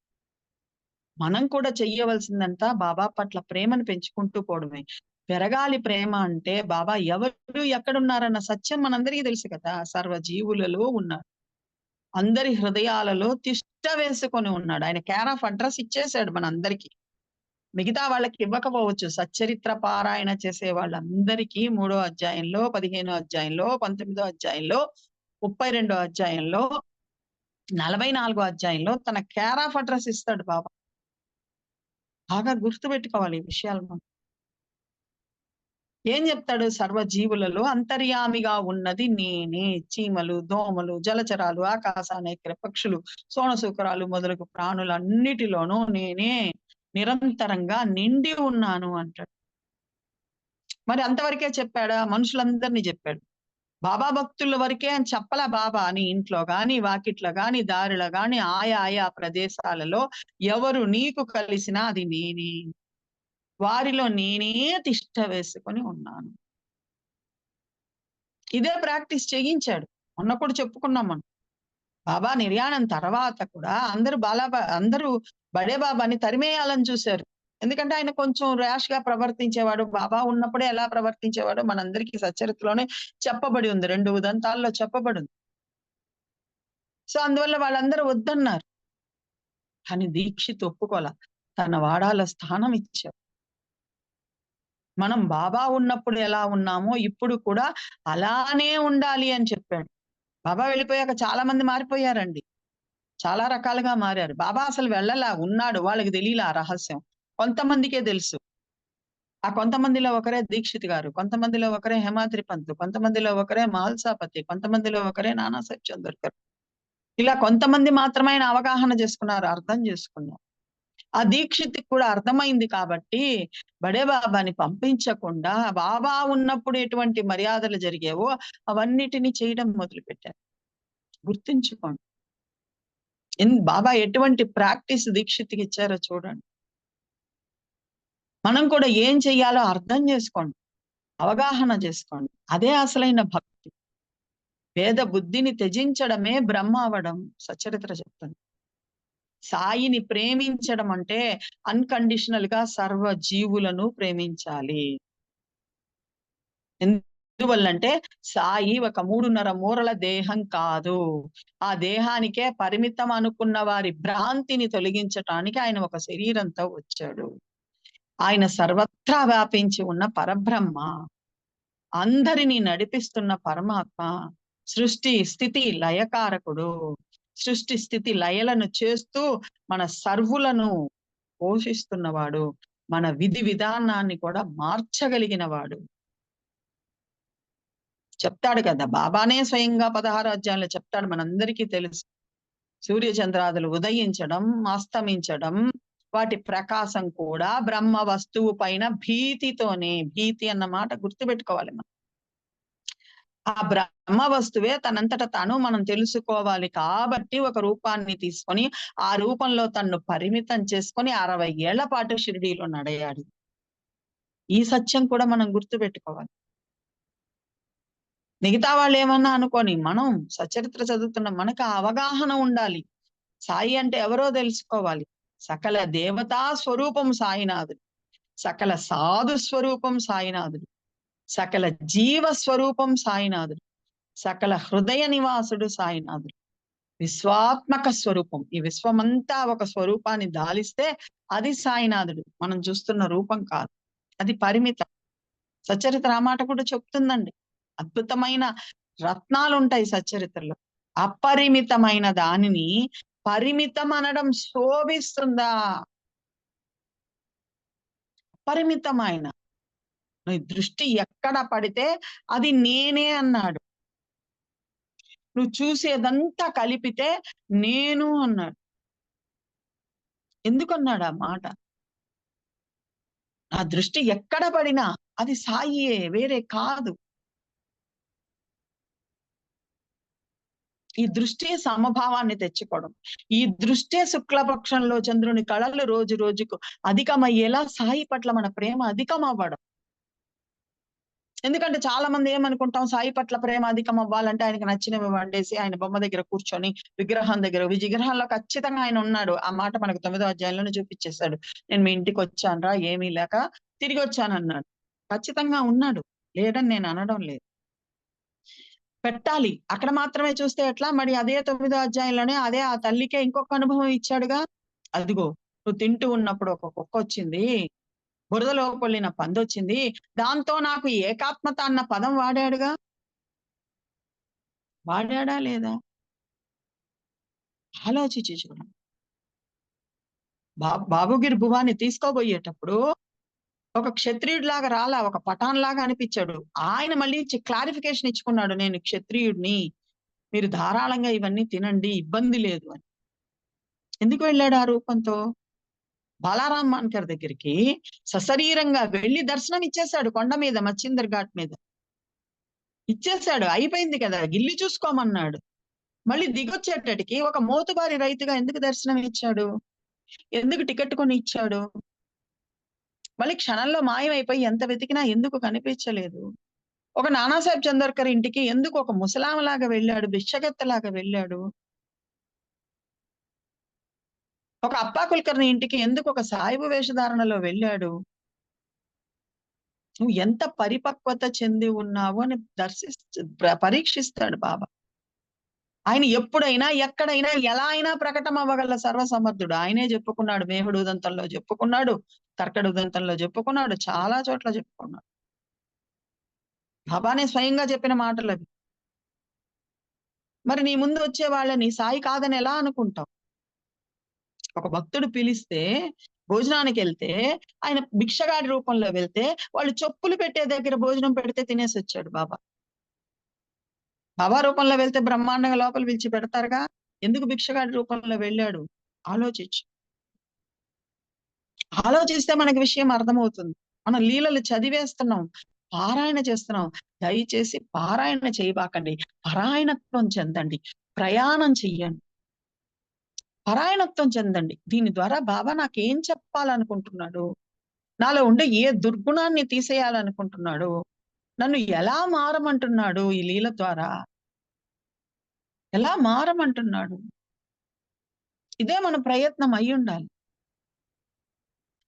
మనం కూడా చెయ్యవలసిందంతా బాబా పట్ల ప్రేమను పెంచుకుంటూ పోవడమే. పెరగాలి ప్రేమ అంటే బాబా ఎవరు ఎక్కడున్నారన్న సత్యం మనందరికీ తెలుసు కదా! సర్వజీవులలో ఉన్నారు. అందరి హృదయాలలో తిష్ట వేసుకొని ఉన్నాడు. ఆయన కేర్ ఆఫ్ అడ్రెస్ ఇచ్చేసాడు మనందరికీ. మిగతా వాళ్ళకి ఇవ్వకపోవచ్చు. సచ్చరిత్ర పారాయణ చేసే వాళ్ళందరికీ 3వ అధ్యాయంలో, 15వ అధ్యాయంలో, 19వ అధ్యాయంలో, 32వ అధ్యాయంలో, 44వ అధ్యాయంలో తన కేర్ ఆఫ్ అడ్రెస్ ఇస్తాడు బాబా. బాగా గుర్తుపెట్టుకోవాలి ఈ విషయాలు మనం. ఏం చెప్తాడు? సర్వజీవులలో అంతర్యామిగా ఉన్నది నేనే. చీమలు, దోమలు, జలచరాలు, ఆకాశాన ఎగిరే పక్షులు, సోనశూకరాలు మొదలగు ప్రాణులన్నిటిలోనూ నేనే నిరంతరంగా నిండి ఉన్నాను అంటాడు. మరి అంతవరకే చెప్పాడా? మనుషులందరినీ చెప్పాడు. బాబా భక్తుల వరకే అని చెప్పలా బాబా. అని ఇంట్లో గాని, వాకిట్లో గాని, దారిలో గాని, ఆయా ప్రదేశాలలో ఎవరు నీకు కలిసినా అది నేనే. వారిలో నేనే తిష్ట వేసుకొని ఉన్నాను. ఇదే ప్రాక్టీస్ చేయించాడు. మొన్న కూడా చెప్పుకున్నాం మనం. బాబా నిర్యాణం తర్వాత కూడా అందరూ బడే బాబాని తరిమేయాలని చూశారు. ఎందుకంటే ఆయన కొంచెం ర్యాష్ గా ప్రవర్తించేవాడు. బాబా ఉన్నప్పుడే ఎలా ప్రవర్తించేవాడో మనందరికీ సచ్చరిత్రలోనే చెప్పబడి ఉంది. 2 ఉదంతాల్లో చెప్పబడి ఉంది. సో అందువల్ల వాళ్ళందరూ వద్దన్నారు. కానీ దీక్షిత్ ఒప్పుకోలా. తన వాడాలో స్థానం ఇచ్చాడు. మనం బాబా ఉన్నప్పుడు ఎలా ఉన్నామో ఇప్పుడు కూడా అలానే ఉండాలి అని చెప్పాడు. బాబా వెళ్ళిపోయాక చాలా మంది మారిపోయారండి. చాలా రకాలుగా మారారు. బాబా అసలు వెళ్ళలా, ఉన్నాడు. వాళ్ళకి తెలీలా ఆ రహస్యం. కొంతమందికే తెలుసు. ఆ కొంతమందిలో ఒకరే దీక్షిత్ గారు, కొంతమందిలో ఒకరే హేమాద్రి పంత్, కొంతమందిలో ఒకరే మహల్సాపతి, కొంతమందిలో ఒకరే నానాసాహెబ్ చంద్రకర్. ఇలా కొంతమంది మాత్రమే ఆయన అవగాహన చేసుకున్నారు, అర్థం చేసుకున్నారు. ఆ దీక్షిత్‌కి కూడా అర్థమైంది కాబట్టి బడే బాబాని పంపించకుండా బాబా ఉన్నప్పుడు ఎటువంటి మర్యాదలు జరిగేవో అవన్నిటిని చేయడం మొదలుపెట్టారు. గుర్తుంచుకోండి. బాబా ఎటువంటి ప్రాక్టీస్ దీక్షిత్‌కి ఇచ్చారో చూడండి. మనం కూడా ఏం చెయ్యాలో అర్థం చేసుకోండి. అవగాహన చేసుకోండి. అదే అసలైన భక్తి. భేద బుద్ధిని త్యజించడమే బ్రహ్మ అవ్వడం సచ్చరిత్ర చెప్తుంది. సాయిని ప్రేమించడం అంటే అన్‌కండిషనల్ గా సర్వ జీవులను ప్రేమించాలి. ఎందువల్లంటే సాయి ఒక 3.5 మూరల దేహం కాదు. ఆ దేహానికే పరిమితం అనుకున్న వారి భ్రాంతిని తొలగించటానికి ఆయన ఒక శరీరంతో వచ్చాడు. ఆయన సర్వత్రా వ్యాపించి ఉన్న పరబ్రహ్మ. అందరినీ నడిపిస్తున్న పరమాత్మ. సృష్టి, స్థితి, లయకారకుడు. సృష్టి, స్థితి, లయలను చేస్తూ మన సర్వులను పోషిస్తున్నవాడు. మన విధి విధానాన్ని కూడా మార్చగలిగిన వాడు. చెప్తాడు కదా! బాబానే స్వయంగా 16 అధ్యాయంలో చెప్తాడు. మనందరికీ తెలుసు. సూర్య చంద్రాదులు ఉదయించడం, అస్తమించడం, వాటి ప్రకాశం కూడా బ్రహ్మ వస్తువు పైన భీతితోనే. భీతి అన్న మాట గుర్తుపెట్టుకోవాలి మనం. ఆ బ్రహ్మ వస్తువే తనంతట తాను మనం తెలుసుకోవాలి కాబట్టి ఒక రూపాన్ని తీసుకొని, ఆ రూపంలో తన్ను పరిమితం చేసుకొని 60 ఏళ్ల పాటు షిరిడీలో నడయాడు. ఈ సత్యం కూడా మనం గుర్తుపెట్టుకోవాలి. మిగతా వాళ్ళేమన్నా అనుకోని, మనం సచరిత్ర చదువుతున్న మనకు ఆ అవగాహన ఉండాలి. సాయి అంటే ఎవరో తెలుసుకోవాలి. సకల దేవతా స్వరూపం సాయినాథుడు. సకల సాధు స్వరూపం సాయినాథుడు. సకల జీవ స్వరూపం సాయినాథుడు. సకల హృదయ నివాసుడు సాయినాథుడు. విశ్వాత్మక స్వరూపం. ఈ విశ్వమంతా ఒక స్వరూపాన్ని దాలిస్తే అది సాయినాథుడు. మనం చూస్తున్న రూపం కాదు. అది పరిమితం. సచ్చరిత్ర ఆ మాట కూడా చెప్తుందండి. అద్భుతమైన రత్నాలు ఉంటాయి సచ్చరిత్రలో. అపరిమితమైన దానిని పరిమితం అనడం శోభిస్తుందా? పరిమితమైన నీ దృష్టి ఎక్కడ పడితే అది నేనే అన్నాడు. నువ్వు చూసేదంతా కలిపితే నేను అన్నాడు. ఎందుకన్నాడు ఆ మాట? నా దృష్టి ఎక్కడ పడినా అది సాయియే, వేరే కాదు. ఈ దృష్టి సమభావాన్ని తెచ్చుకోవడం. ఈ దృష్టే శుక్లపక్షంలో చంద్రుని కళలు రోజు రోజుకు అధికమయ్యేలా సాయి పట్ల మన ప్రేమ అధికం అవ్వడం. ఎందుకంటే చాలా మంది ఏమనుకుంటాం, సాయి పట్ల ప్రేమ అధికం అవ్వాలంటే ఆయనకి నచ్చినవి వండేసి ఆయన బొమ్మ దగ్గర కూర్చొని విగ్రహం దగ్గర, విగ్రహంలో ఖచ్చితంగా ఆయన ఉన్నాడు. ఆ మాట మనకు 9వ అధ్యాయంలోనే చూపించేశాడు. నేను మీ ఇంటికి వచ్చానురా ఏమీ లేక తిరిగి వచ్చానన్నాడు. ఖచ్చితంగా ఉన్నాడు. లేడని నేను అనడం లేదు. పెట్టాలి. అక్కడ మాత్రమే చూస్తే ఎట్లా? మరి అదే 9వ అధ్యాయంలోనే అదే ఆ తల్లికే ఇంకొక అనుభవం ఇచ్చాడుగా. అదిగో నువ్వు తింటూ ఉన్నప్పుడు ఒక కుక్క వచ్చింది, బురదలో పొల్లిన పందొచ్చింది, దాంతో నాకు ఏకాత్మత అన్న పదం వాడాడుగా. వాడాడా లేదా? ఆలోచించి చూడండి. బాబుగిరి భువాన్ని తీసుకోబోయేటప్పుడు ఒక క్షత్రియుడిలాగా రాలా, ఒక పఠాన్ లాగా అనిపించాడు. ఆయన మళ్ళీ క్లారిఫికేషన్ ఇచ్చుకున్నాడు, నేను క్షత్రియుడిని, మీరు ధారాళంగా ఇవన్నీ తినండి, ఇబ్బంది లేదు అని. ఎందుకు వెళ్ళాడు ఆ రూపంతో? బాలారాం మాన్కర్ దగ్గరికి సశరీరంగా వెళ్లి దర్శనం ఇచ్చేశాడు. కొండ మీద, మచ్చిందర్ ఘాట్ మీద ఇచ్చేశాడు. అయిపోయింది కదా, గిల్లి చూసుకోమన్నాడు. మళ్ళీ దిగొచ్చేటటికి ఒక మోతుబారి రైతుగా ఎందుకు దర్శనం ఇచ్చాడు? ఎందుకు టికెట్ కొని ఇచ్చాడు? మళ్ళీ క్షణంలో మాయమైపోయి ఎంత వెతికినా ఎందుకు కనిపించలేదు? ఒక నానాసాహెబ్ చందోర్కర్ ఇంటికి ఎందుకు ఒక ముసలామలాగా వెళ్ళాడు, భిక్షగత్తెలాగా వెళ్ళాడు? ఒక అప్పా కుల్కర్ని ఇంటికి ఎందుకు ఒక సాయిబు వేషధారణలో వెళ్ళాడు? నువ్వు ఎంత పరిపక్వత చెంది ఉన్నావు అని పరీక్షిస్తాడు బాబా. ఆయన ఎప్పుడైనా, ఎక్కడైనా, ఎలా అయినా ప్రకటన అవ్వగల సర్వసమర్థుడు. ఆయనే చెప్పుకున్నాడు. మేహుడు ఉదంతంలో చెప్పుకున్నాడు, కర్కట ఉదంతంలో చెప్పుకున్నాడు, చాలా చోట్ల చెప్పుకున్నాడు. బాబానే స్వయంగా చెప్పిన మాటలు అవి. మరి నీ ముందు వచ్చే వాళ్ళని సాయి కాదని ఎలా అనుకుంటావు? ఒక భక్తుడు పిలిస్తే భోజనానికి వెళ్తే, ఆయన భిక్షగాడి రూపంలో వెళ్తే, వాళ్ళు చెప్పులు పెట్టే దగ్గర భోజనం పెడితే తినేసి వచ్చాడు బాబా. బాబా రూపంలో వెళ్తే బ్రహ్మాండంగా లోపల పిలిచి పెడతారుగా. ఎందుకు భిక్షగాడి రూపంలో వెళ్ళాడు? ఆలోచించు. ఆలోచిస్తే మనకి విషయం అర్థమవుతుంది. మనం లీలలు చదివేస్తున్నాం, పారాయణ చేస్తున్నాం. దయచేసి పారాయణ చేయబాకండి, పరాయణత్వం చెందండి, ప్రయాణం చెయ్యండి, పరాయణత్వం చెందండి. దీని ద్వారా బాబా నాకేం చెప్పాలనుకుంటున్నాడు? నాలో ఉండే ఏ దుర్గుణాన్ని తీసేయాలనుకుంటున్నాడు? నన్ను ఎలా మారమంటున్నాడు ఈ లీల ద్వారా? ఎలా మారమంటున్నాడు? ఇదే మన ప్రయత్నం అయి ఉండాలి.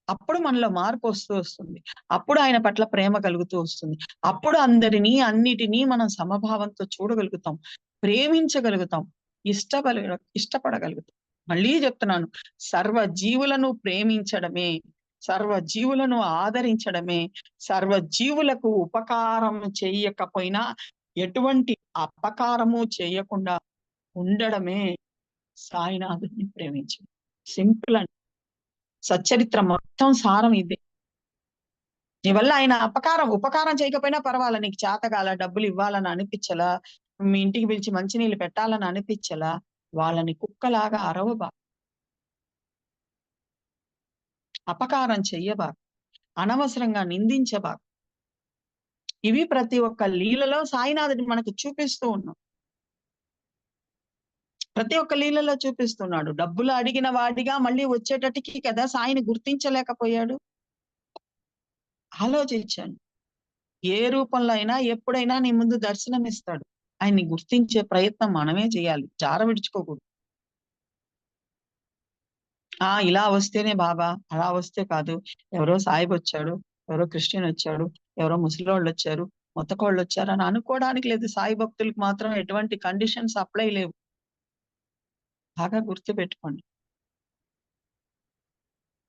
అప్పుడు మనలో మార్పు వస్తూ వస్తుంది. అప్పుడు ఆయన పట్ల ప్రేమ కలుగుతూ వస్తుంది. అప్పుడు అందరినీ, అన్నిటినీ మనం సమభావంతో చూడగలుగుతాం, ప్రేమించగలుగుతాం, ఇష్టపడగలుగుతాం. మళ్ళీ చెప్తున్నాను, సర్వ జీవులను ప్రేమించడమే, సర్వ జీవులను ఆదరించడమే, సర్వ జీవులకు ఉపకారం చేయకపోయినా ఎటువంటి అపకారము చేయకుండా ఉండడమే సాయినాథుడిని ప్రేమించడం. సింపుల్ అండి. సచ్చరిత్ర మొత్తం సారం ఇదే. నీ వల్ల ఆయన ఉపకారం చేయకపోయినా పర్వాలా, నీకు చేతగాల, డబ్బులు ఇవ్వాలని అనిపించలా, మీ ఇంటికి పిలిచి మంచినీళ్ళు పెట్టాలని అనిపించలా, వాళ్ళని కుక్కలాగా అరవబా, అపకారం చెయ్యబా, అనవసరంగా నిందించబా. ఇవి ప్రతి ఒక్క లీలలో సాయినాథుడు మనకు చూపిస్తూ ఉన్నాం. ప్రతి ఒక్క లీలలో చూపిస్తున్నాడు. డబ్బులు అడిగిన వాడిగా మళ్ళీ వచ్చేటట్టుకి కదా సాయిని గుర్తించలేకపోయాడు. ఆలోచించండి. ఏ రూపంలో అయినా, ఎప్పుడైనా నీ ముందు దర్శనమిస్తాడు. ఆయన్ని గుర్తించే ప్రయత్నం మనమే చేయాలి. జార విడుచుకోకూడదు. ఇలా వస్తేనే బాబా, అలా వస్తే కాదు. ఎవరో సాయిబొచ్చాడు, ఎవరో క్రిస్టియన్ వచ్చాడు, ఎవరో ముసలోళ్ళొచ్చారు, మొత్తకోళ్ళొచ్చారు అని అనుకోవడానికి లేదు. సాయి భక్తులకు మాత్రం ఎటువంటి కండిషన్స్ అప్లై లేవు. బాగా గుర్తుపెట్టుకోండి.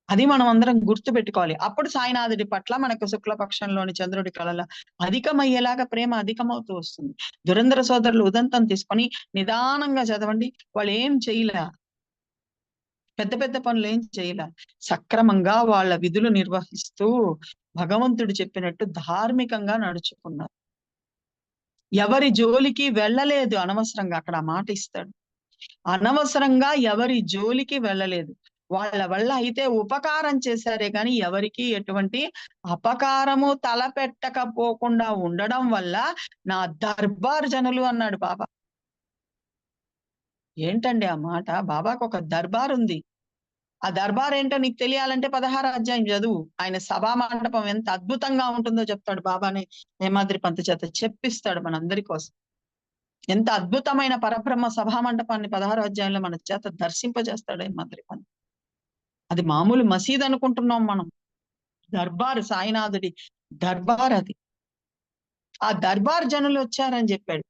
అది మనం అందరం గుర్తుపెట్టుకోవాలి. అప్పుడు సాయినాథుడి పట్ల మనకు శుక్లపక్షంలోని చంద్రుడి కళల అధికమయ్యేలాగా ప్రేమ అధికమవుతూ వస్తుంది. దురంధర సోదరులు ఉదంతం తీసుకొని నిదానంగా చదవండి. వాళ్ళేం చేయలా. పెద్ద పెద్ద పనులేం చేయలా. సక్రమంగా వాళ్ళ విధులు నిర్వహిస్తూ భగవంతుడు చెప్పినట్టు ధార్మికంగా నడుచుకున్నారు. ఎవరి జోలికి వెళ్ళలేదు అనవసరంగా. అక్కడ ఆ మాట ఇస్తాడు. అనవసరంగా ఎవరి జోలికి వెళ్ళలేదు. వాళ్ళ వల్ల అయితే ఉపకారం చేశారే గాని ఎవరికీ ఎటువంటి అపకారము తలపెట్టకపోకుండా ఉండడం వల్ల నా దర్బార్ జనులు అన్నాడు బాబా. ఏంటండి ఆ మాట? బాబాకొక దర్బార్ ఉంది. ఆ దర్బార్ ఏంటో నీకు తెలియాలంటే 16 అధ్యాయం చదువు. ఆయన సభా మండపం ఎంత అద్భుతంగా ఉంటుందో చెప్తాడు బాబానే హేమాద్రి పంత్ చేత చెప్పిస్తాడు మనందరి కోసం. ఎంత అద్భుతమైన పరబ్రహ్మ సభా మండపాన్ని 16 అధ్యాయంలో మన చేత దర్శింపజేస్తాడు హేమాద్రి పంత్. అది మామూలు మసీద్ అనుకుంటున్నాం మనం. దర్బార్ సాయినాథుడి దర్బార్ అది. ఆ దర్బార్ జనులు వచ్చారని చెప్పాడు.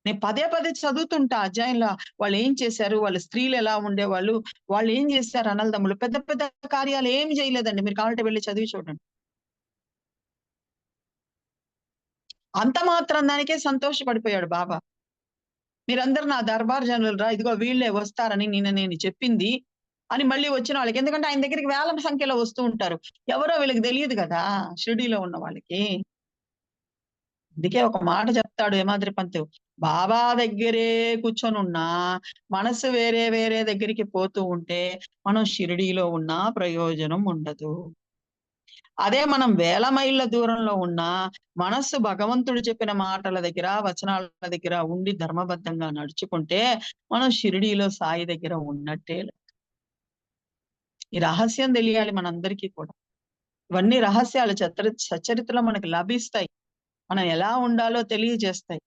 నేను పదే పదే చదువుతుంటా అధ్యాయంలో. వాళ్ళు ఏం చేశారు, వాళ్ళ స్త్రీలు ఎలా ఉండేవాళ్ళు, వాళ్ళు ఏం చేశారు అన్నదమ్ములు. పెద్ద పెద్ద కార్యాలు ఏమి చేయలేదండి. మీరు కావాలంటే వెళ్ళి చదివి చూడండి. అంత మాత్రం దానికే సంతోషపడిపోయాడు బాబా. మీరందరూ నా దర్బార్ జనులురా, ఇదిగో వీళ్ళే వస్తారని నేను చెప్పింది అని మళ్ళీ వచ్చిన వాళ్ళకి. ఎందుకంటే ఆయన దగ్గరికి వేల సంఖ్యలో వస్తూ ఉంటారు. ఎవరో వీళ్ళకి తెలియదు కదా షిరిడీలో ఉన్న వాళ్ళకి. అందుకే ఒక మాట చెప్తాడు హేమాద్రి పంత్. బాబా దగ్గరే కూర్చొనున్నా మనసు వేరే వేరే దగ్గరికి పోతూ ఉంటే మనం షిరిడీలో ఉన్నా ప్రయోజనం ఉండదు. అదే మనం వేల మైళ్ళ దూరంలో ఉన్నా మనస్సు భగవంతుడు చెప్పిన మాటల దగ్గర, వచనాల దగ్గర ఉండి ధర్మబద్ధంగా నడుచుకుంటే మనం షిరిడీలో సాయి దగ్గర ఉన్నట్టే. ఈ రహస్యం తెలియాలి మనందరికీ కూడా. ఇవన్నీ రహస్యాలు సచ్చరిత్రలో మనకు లభిస్తాయి. మనం ఎలా ఉండాలో తెలియజేస్తాయి.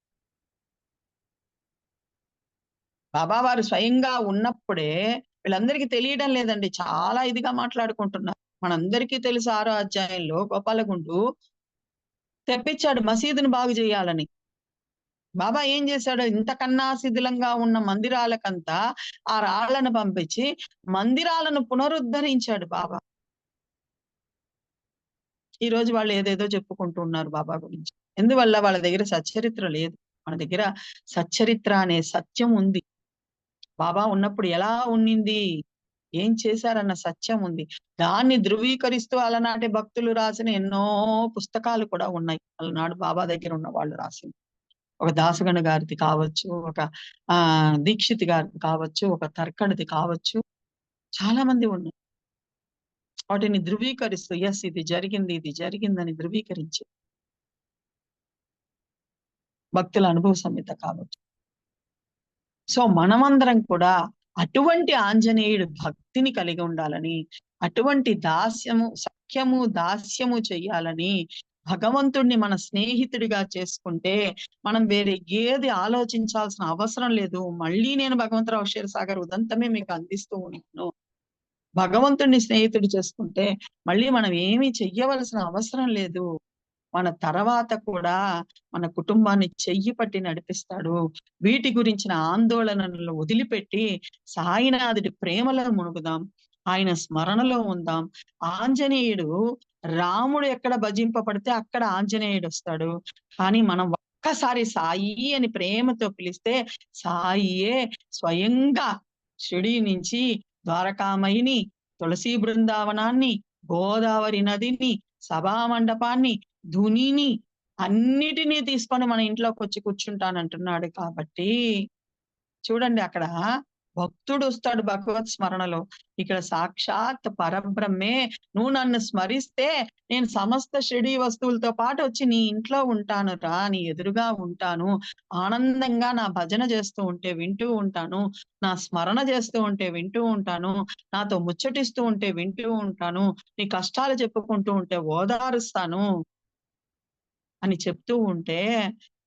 బాబా వారు స్వయంగా ఉన్నప్పుడే వీళ్ళందరికీ తెలియడం లేదండి. చాలా ఇదిగా మాట్లాడుకుంటున్నారు. మనందరికీ తెలుసు 6 అధ్యాయంలో గోపాలగుండు తెప్పించాడు మసీదుని బాగు చేయాలని. బాబా ఏం చేశాడు? ఇంతకన్నా శిథిలంగా ఉన్న మందిరాలకంతా ఆ రాళ్లను పంపించి మందిరాలను పునరుద్ధరించాడు బాబా. ఈ రోజు వాళ్ళు ఏదేదో చెప్పుకుంటూ ఉన్నారు బాబా గురించి. ఎందువల్ల? వాళ్ళ దగ్గర సచ్చరిత్ర లేదు. మన దగ్గర సచ్చరిత్ర అనే సత్యం ఉంది. బాబా ఉన్నప్పుడు ఎలా ఉన్నింది? ఏం చేశారన్న సత్యం ఉంది. దాన్ని ధృవీకరిస్తూ అలనాటి భక్తులు రాసిన ఎన్నో పుస్తకాలు కూడా ఉన్నాయి. అలనాడు బాబా దగ్గర ఉన్న వాళ్ళు రాసినవి. ఒక దాసగణ గారిది కావచ్చు, ఒక దీక్షిత్ గారిది కావచ్చు, ఒక తర్కణిది కావచ్చు. చాలా మంది ఉన్నారు. వాటిని ధృవీకరిస్తూ యెస్ ఇది జరిగిందని ధృవీకరించి భక్తుల అనుభవ సంహిత కావచ్చు. సో మనమందరం కూడా అటువంటి ఆంజనేయుడు భక్తిని కలిగి ఉండాలని, అటువంటి సఖ్యము, దాస్యము చెయ్యాలని, భగవంతుడిని మన స్నేహితుడిగా చేసుకుంటే మనం వేరే ఏది ఆలోచించాల్సిన అవసరం లేదు. మళ్ళీ నేను భగవంతరావు క్షీరసాగర్ ఉదంతమే మీకు అందిస్తూ ఉన్నాను. భగవంతుడిని స్నేహితుడు చేసుకుంటే మళ్ళీ మనం ఏమీ చెయ్యవలసిన అవసరం లేదు. మన తర్వాత కూడా మన కుటుంబాన్ని చెయ్యి పట్టి నడిపిస్తాడు. వీటి గురించిన ఆందోళనలను వదిలిపెట్టి సాయినాథుడి ప్రేమలో మునుగుదాం. ఆయన స్మరణలో ఉందాం. ఆంజనేయుడు రాముడు ఎక్కడ భజింపబడితే అక్కడ ఆంజనేయుడు వస్తాడు. కానీ మనం ఒక్కసారి సాయి అని ప్రేమతో పిలిస్తే సాయియే స్వయంగా షిరిడీ నుంచి ద్వారకామయిని, తులసి బృందావనాన్ని, గోదావరి నదిని, సభా మండపాన్ని, ధునిని అన్నిటినీ తీసుకొని మన ఇంట్లోకి వచ్చి కూర్చుంటానంటున్నాడు కాబట్టి చూడండి అక్కడ భక్తుడు వస్తాడు భగవత్ స్మరణలో. ఇక్కడ సాక్షాత్ పరబ్రహ్మే నువ్వు నన్ను స్మరిస్తే నేను సమస్త షిరిడీ వస్తువులతో పాటు వచ్చి నీ ఇంట్లో ఉంటాను రా, నీ ఎదురుగా ఉంటాను. ఆనందంగా నా భజన చేస్తూ ఉంటే వింటూ ఉంటాను. నా స్మరణ చేస్తూ ఉంటే వింటూ ఉంటాను. నాతో ముచ్చటిస్తూ ఉంటే వింటూ ఉంటాను. నీ కష్టాలు చెప్పుకుంటూ ఉంటే ఓదారుస్తాను అని చెప్తూ ఉంటే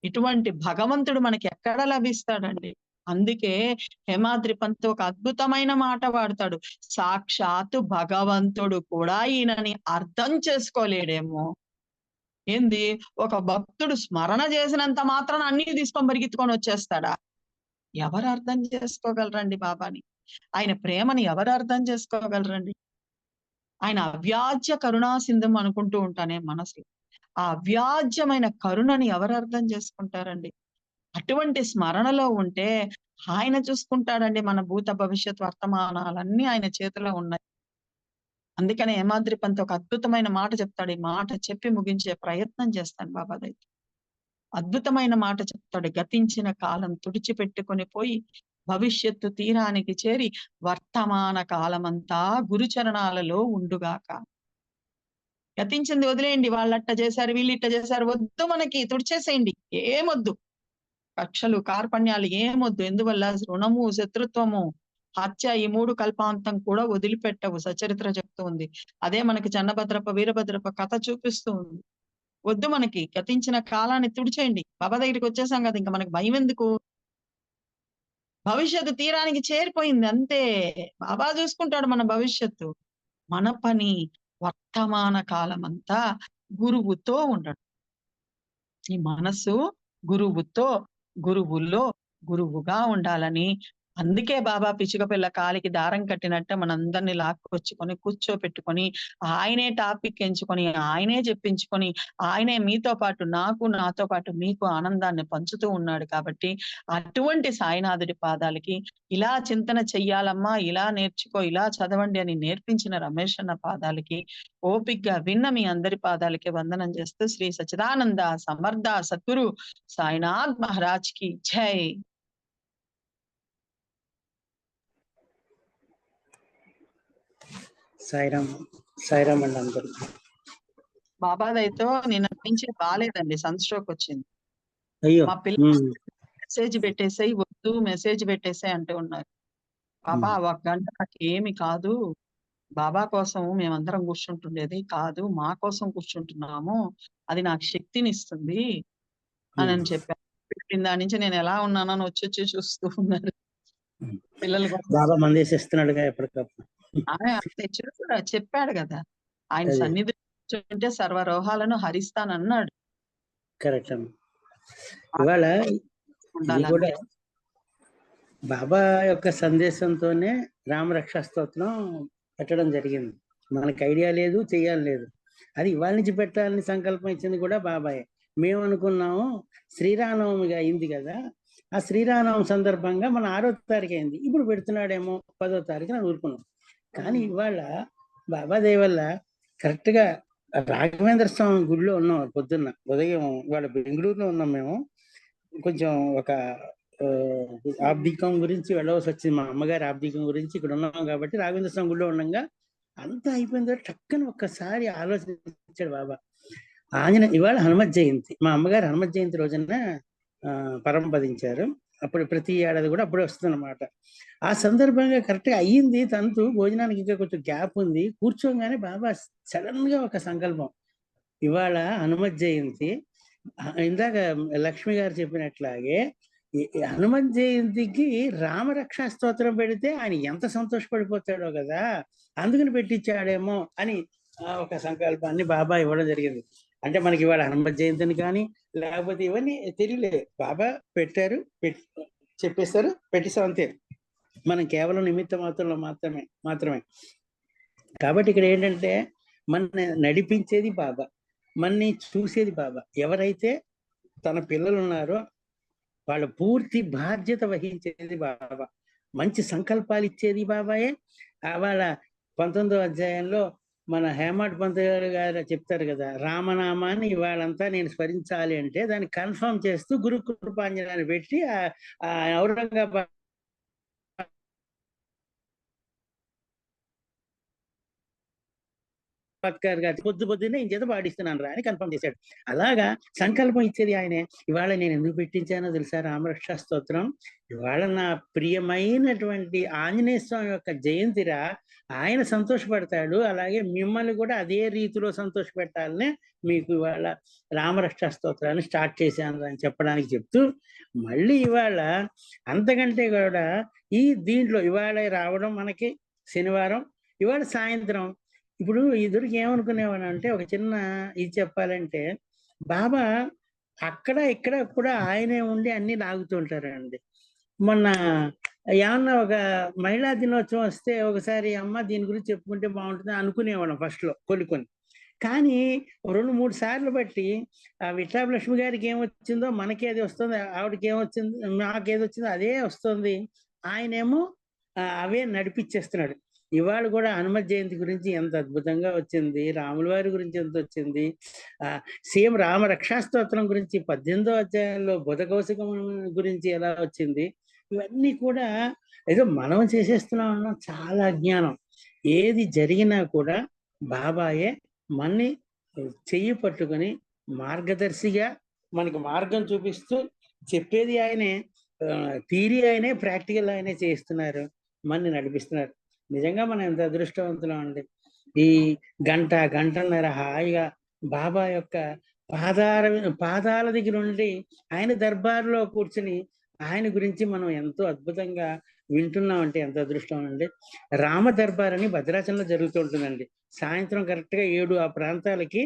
ఇటువంటి భగవంతుడు మనకి ఎక్కడ లభిస్తాడండి? అందుకే హేమాద్రి పంత్ ఒక అద్భుతమైన మాట వాడతాడు. సాక్షాత్తు భగవంతుడు కూడా ఈయనని అర్థం చేసుకోలేడేమో. ఏంది? ఒక భక్తుడు స్మరణ చేసినంత మాత్రాన అన్ని తీసుకొని పరిగెత్తుకొని వచ్చేస్తాడా? ఎవరు అర్థం చేసుకోగలరండి బాబాని? ఆయన ప్రేమని ఎవరు అర్థం చేసుకోగలరండి? ఆయన అవ్యాజ్య కరుణా సింధుం అనుకుంటూ ఉంటానే మనసులో. ఆ అవ్యాజ్యమైన కరుణని ఎవరు అర్థం చేసుకుంటారండి? అటువంటి స్మరణలో ఉంటే ఆయన చూసుకుంటాడండి మన భూత భవిష్యత్ వర్తమానాలన్నీ ఆయన చేతిలో ఉన్నాయి. అందుకనే హేమాద్రి పంత్ ఒక అద్భుతమైన మాట చెప్తాడు. ఈ మాట చెప్పి ముగించే ప్రయత్నం చేస్తాను బాబాదైతే. అద్భుతమైన మాట చెప్తాడు. గతించిన కాలం తుడిచిపెట్టుకొని పోయి భవిష్యత్తు తీరానికి చేరి వర్తమాన కాలమంతా గురుచరణాలలో ఉండుగాక. గతించింది వదిలేయండి. వాళ్ళట్ట చేశారు, వీళ్ళిట్ట చేశారు. వద్దు మనకి, తుడిచేసేయండి. ఏమొద్దు. కక్షలు, కార్పణ్యాలు ఏమొద్దు. ఎందువల్ల రుణము, శత్రుత్వము, హత్య ఈ 3 కల్పాంతం కూడా వదిలిపెట్టవు. సచరిత్ర చెప్తూ ఉంది. అదే మనకి చెన్నభద్రప్ప, వీరభద్రప్ప కథ చూపిస్తూ ఉంది. వద్దు మనకి. గతించిన కాలాన్ని తుడిచేయండి. బాబా దగ్గరికి వచ్చేసాం కదా! ఇంక మనకి భయం ఎందుకు? భవిష్యత్తు తీరానికి చేరిపోయింది అంతే. బాబా చూసుకుంటాడు మన భవిష్యత్తు. మన పని వర్తమాన కాలమంతా గురువుతో ఉండడం. ఈ మనస్సు గురువుతో, గురువుల్లో గురువుగా ఉండాలని, అందుకే బాబా పిచ్చుక పిల్ల కాలికి దారం కట్టినట్టే మనందరిని లాక్కొచ్చుకొని, కూర్చోపెట్టుకొని, ఆయనే టాపిక్ ఎంచుకొని, ఆయనే చెప్పించుకొని, ఆయనే మీతో పాటు నాకు, నాతో పాటు మీకు ఆనందాన్ని పంచుతూ ఉన్నాడు కాబట్టి, అటువంటి సాయినాథుడి పాదాలకి ఇలా చింతన చెయ్యాలమ్మా, ఇలా నేర్చుకో, ఇలా చదవండి అని నేర్పించిన రమేష్ అన్న పాదాలకి ఓపికగా విన్న మీ అందరి పాదాలకి వందనం చేస్తూ శ్రీ సచ్చిదానంద సమర్థ సద్గురు సాయినాథ్ మహారాజ్ కి జై. సాయిరామ్. సాయిరామ్ అండి అందరూ. బాబాదైతే నిన్న నుంచి బాలేదండి, సన్ స్ట్రోక్ వచ్చింది. అయ్యో. మా పిల్లలు మెసేజ్ పెట్టేసాయి, వద్దు మెసేజ్ పెట్టేసాయి అంటూ ఉన్నారు. బాబా 1 గంట నాకు ఏమి కాదు, బాబా కోసం మేమందరం కూర్చుంటుండేది కాదు, మా కోసం కూర్చుంటున్నాము, అది నాకు శక్తినిస్తుంది అని చెప్పారు. పెట్టిన దాని నుంచి నేను ఎలా ఉన్నానని వచ్చి చూస్తూ ఉన్నారు పిల్లలు. బాబా మందేసిస్తున్నాడుగా ఎప్పటికప్పుడు. అంతే చెప్పాడు కదా, ఆయన సన్నిధి ఉంటే సర్వరోహాలను హరిస్తానన్నాడు. కరెక్ట్ అమ్మ. ఇవాళ ఇది కూడా బాబా యొక్క సందేశంతోనే రామరక్షా స్తోత్రం పెట్టడం జరిగింది. మనకి ఐడియా లేదు, చెయ్యాలి లేదు. అది ఇవాళ నుంచి పెట్టాలని సంకల్పం ఇచ్చింది కూడా బాబాయే. మేము అనుకున్నాము శ్రీరామనవమిగా అయింది కదా, ఆ శ్రీరామనవమి సందర్భంగా మన 6వ తారీఖు అయింది, ఇప్పుడు పెడుతున్నాడేమో 10వ తారీఖున ఊరుకున్నాం. కానీ ఇవాళ బాబా దయ వల్ల కరెక్ట్గా రాఘవేంద్ర స్వామి గుడిలో ఉన్నాం. పొద్దున్న ఉదయం ఇవాళ బెంగళూరులో ఉన్నాం మేము. కొంచెం ఒక ఆబ్దికం గురించి వెళ్ళవలసి వచ్చింది, మా అమ్మగారి ఆబ్దికం గురించి. ఇక్కడ ఉన్నాం కాబట్టి రాఘవేంద్ర స్వామి గుడిలో ఉండగా అంతా అయిపోయిన తర్వాత టక్కన ఒక్కసారి ఆలోచించాడు బాబా. ఇవాళ హనుమత్ జయంతి, మా అమ్మగారు హనుమత్ జయంతి రోజున పరంపదించారు. అప్పుడు ప్రతి ఏడాది కూడా అప్పుడే వస్తుందన్నమాట. ఆ సందర్భంగా కరెక్ట్గా అయ్యింది తంతు, భోజనానికి ఇంకా కొంచెం గ్యాప్ ఉంది. కూర్చోగానే బాబా సడన్ గా ఒక సంకల్పం, ఇవాళ హనుమత్ జయంతి. ఇందాక లక్ష్మి గారు చెప్పినట్లాగే హనుమత్ జయంతికి రామరక్షా స్తోత్రం పెడితే ఆయన ఎంత సంతోషపడిపోతాడో కదా, అందుకని పెట్టించాడేమో అని ఒక సంకల్పాన్ని బాబా ఇవ్వడం జరిగింది. అంటే మనకి ఇవాళ హనుమత్ జయంతిని కానీ లేకపోతే ఇవన్నీ తెలియలేదు, బాబా పెట్టారు, చెప్పేస్తారు, పెట్టిస్తాం అంతే. మనం కేవలం నిమిత్త మాత్రంలో మాత్రమే. కాబట్టి ఇక్కడ ఏంటంటే మన నడిపించేది బాబా, మనని చూసేది బాబా. ఎవరైతే తన పిల్లలు ఉన్నారో వాళ్ళ పూర్తి బాధ్యత వహించేది బాబా, మంచి సంకల్పాలు ఇచ్చేది బాబాయే. వాళ్ళ 19వ అధ్యాయంలో మన హేమాడ్ పంత్ గారు చెప్తారు కదా, రామనామాన్ని ఇవాళంతా నేను స్మరించాలి అంటే దాన్ని కన్ఫర్మ్ చేస్తూ గురు కృపాంజనాన్ని పెట్టి ఔరంగాబాద్ పొద్దున్నే ఇంకేదో పాడిస్తున్నాను రా అని కన్ఫర్మ్ చేశాడు. అలాగా సంకల్పం ఇచ్చేది ఆయనే. ఇవాళ నేను ఎందుకు పెట్టించానో తెలుసా రామరక్షా స్తోత్రం? ఇవాళ నా ప్రియమైనటువంటి ఆంజనేయ స్వామి యొక్క జయంతిరా, ఆయన సంతోషపడతాడు, అలాగే మిమ్మల్ని కూడా అదే రీతిలో సంతోషపెట్టాలనే మీకు ఇవాళ రామరక్షా స్తోత్రాన్ని స్టార్ట్ చేశాను అని చెప్పడానికి చెప్తూ, మళ్ళీ ఇవాళ అంతకంటే కూడా దీంట్లో ఇవాళ రావడం మనకి శనివారం, ఇవాళ సాయంత్రం. ఇప్పుడు ఇద్దరికి ఏమనుకునేవాడు అంటే, ఒక చిన్న ఇది చెప్పాలంటే, బాబా అక్కడ ఇక్కడ కూడా ఆయనే ఉండి అన్ని లాగుతూ ఉంటారండి. మొన్న ఏమన్నా ఒక మహిళా దినోత్సవం వస్తే ఒకసారి అమ్మ దీని గురించి చెప్పుకుంటే బాగుంటుంది అనుకునేవాళ్ళం ఫస్ట్ లో కొన్ని. కానీ 2-3 సార్లు బట్టి ఆ విఠలాలక్ష్మి గారికి ఏమొచ్చిందో మనకి అది వస్తుంది, ఆవిడకి ఏమొచ్చింది నాకేది వచ్చిందో అదే వస్తుంది. ఆయనేమో అవే నడిపించేస్తున్నాడు. ఇవాళ కూడా హనుమత్ జయంతి గురించి ఎంత అద్భుతంగా వచ్చింది, రాముల వారి గురించి ఎంత వచ్చింది, సేమ్ రామ రక్షాస్తోత్రం గురించి 18వ అధ్యాయంలో బుధ కౌశికం గురించి ఎలా వచ్చింది. ఇవన్నీ కూడా ఏదో మనం చేసేస్తున్నాం అన్న చాలా అజ్ఞానం. ఏది జరిగినా కూడా బాబాయే మన్ని చెయ్యి పట్టుకొని మార్గదర్శిగా మనకి మార్గం చూపిస్తూ చెప్పేది ఆయనే, థియరీ ఆయనే, ప్రాక్టికల్ ఆయనే చేస్తున్నారు, మన్ని నడిపిస్తున్నారు. నిజంగా మనం ఎంత అదృష్టవంతులం అండి. ఈ గంటన్నర హాయిగా బాబా యొక్క పాదాల దగ్గర ఉండి ఆయన దర్బార్లో కూర్చుని ఆయన గురించి మనం ఎంతో అద్భుతంగా వింటున్నాం అంటే ఎంత అదృష్టం అండి. రామ దర్బార్ అని భద్రాచలంలో జరుగుతూ ఉంటుందండి. సాయంత్రం కరెక్ట్గా 7 ఆ ప్రాంతాలకి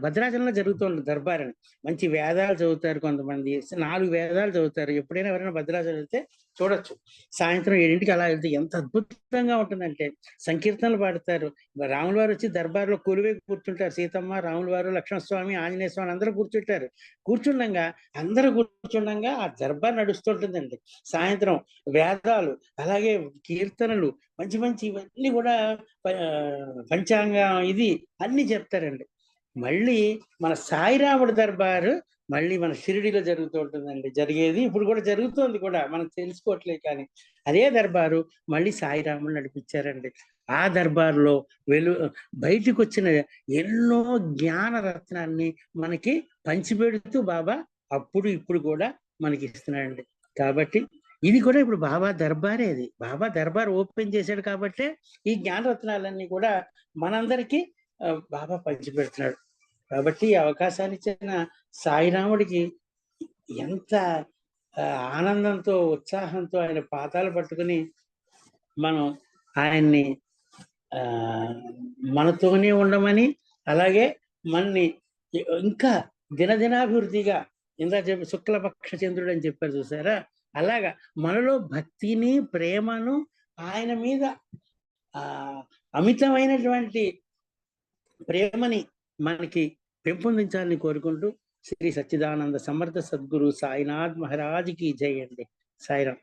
భద్రాచలంలో జరుగుతుంది దర్బార్ అని. మంచి వేదాలు చదువుతారు కొంతమంది, 4 వేదాలు చదువుతారు. ఎప్పుడైనా ఎవరైనా భద్రాచలం వెళ్తే చూడొచ్చు. సాయంత్రం 7ంటికి అలా వెళ్తే ఎంత అద్భుతంగా ఉంటుందంటే సంకీర్తనలు పాడతారు. రాముల వారు వచ్చి దర్బార్లో కొలువే కూర్చుంటారు. సీతమ్మ, రాముల వారు, లక్ష్మణస్వామి, ఆంజనేయ స్వామి అందరూ కూర్చుంటారు. అందరూ కూర్చుండగా ఆ దర్బార్ నడుస్తుంటుందండి. సాయంత్రం వేదాలు, అలాగే కీర్తనలు, మంచి ఇవన్నీ కూడా పంచాంగం ఇది అన్ని చెప్తారండి. మళ్ళీ మన సాయిరాముడి దర్బారు మళ్ళీ మన షిరిడిలో జరుగుతూ ఉంటుందండి. జరిగేది ఇప్పుడు కూడా జరుగుతోంది కూడా, మనం తెలుసుకోవట్లేదు. కానీ అదే దర్బారు మళ్ళీ సాయిరాముడు నడిపించారండి. ఆ దర్బార్లో బయటికి వచ్చిన ఎన్నో జ్ఞాన రత్నాన్ని మనకి పంచిపెడుతూ బాబా అప్పుడు ఇప్పుడు కూడా మనకి ఇస్తున్నాడండి. కాబట్టి ఇది కూడా ఇప్పుడు బాబా దర్బారే. అది బాబా దర్బార్ ఓపెన్ చేశాడు కాబట్టే ఈ జ్ఞానరత్నాలన్నీ కూడా మనందరికీ బాబా పంచిపెడుతున్నాడు. కాబట్టి ఈ అవకాశాన్ని ఇచ్చిన సాయిరాముడికి ఎంత ఆనందంతో, ఉత్సాహంతో ఆయన పాదాలు పట్టుకుని మనం ఆయన్ని మనతోనే ఉండమని, అలాగే మన్ని ఇంకా దినదినాభివృద్ధిగా, ఇందా చెప్పి శుక్లపక్ష చంద్రుడు అని చెప్పారు చూసారా, అలాగా మనలో భక్తిని, ప్రేమను, ఆయన మీద అమితమైనటువంటి ప్రేమని మనకి పెంపొందించాలని కోరుకుంటూ శ్రీ సచ్చిదానంద సమర్థ సద్గురు సాయినాథ్ మహారాజ్కి జై అండి. సాయిరాం.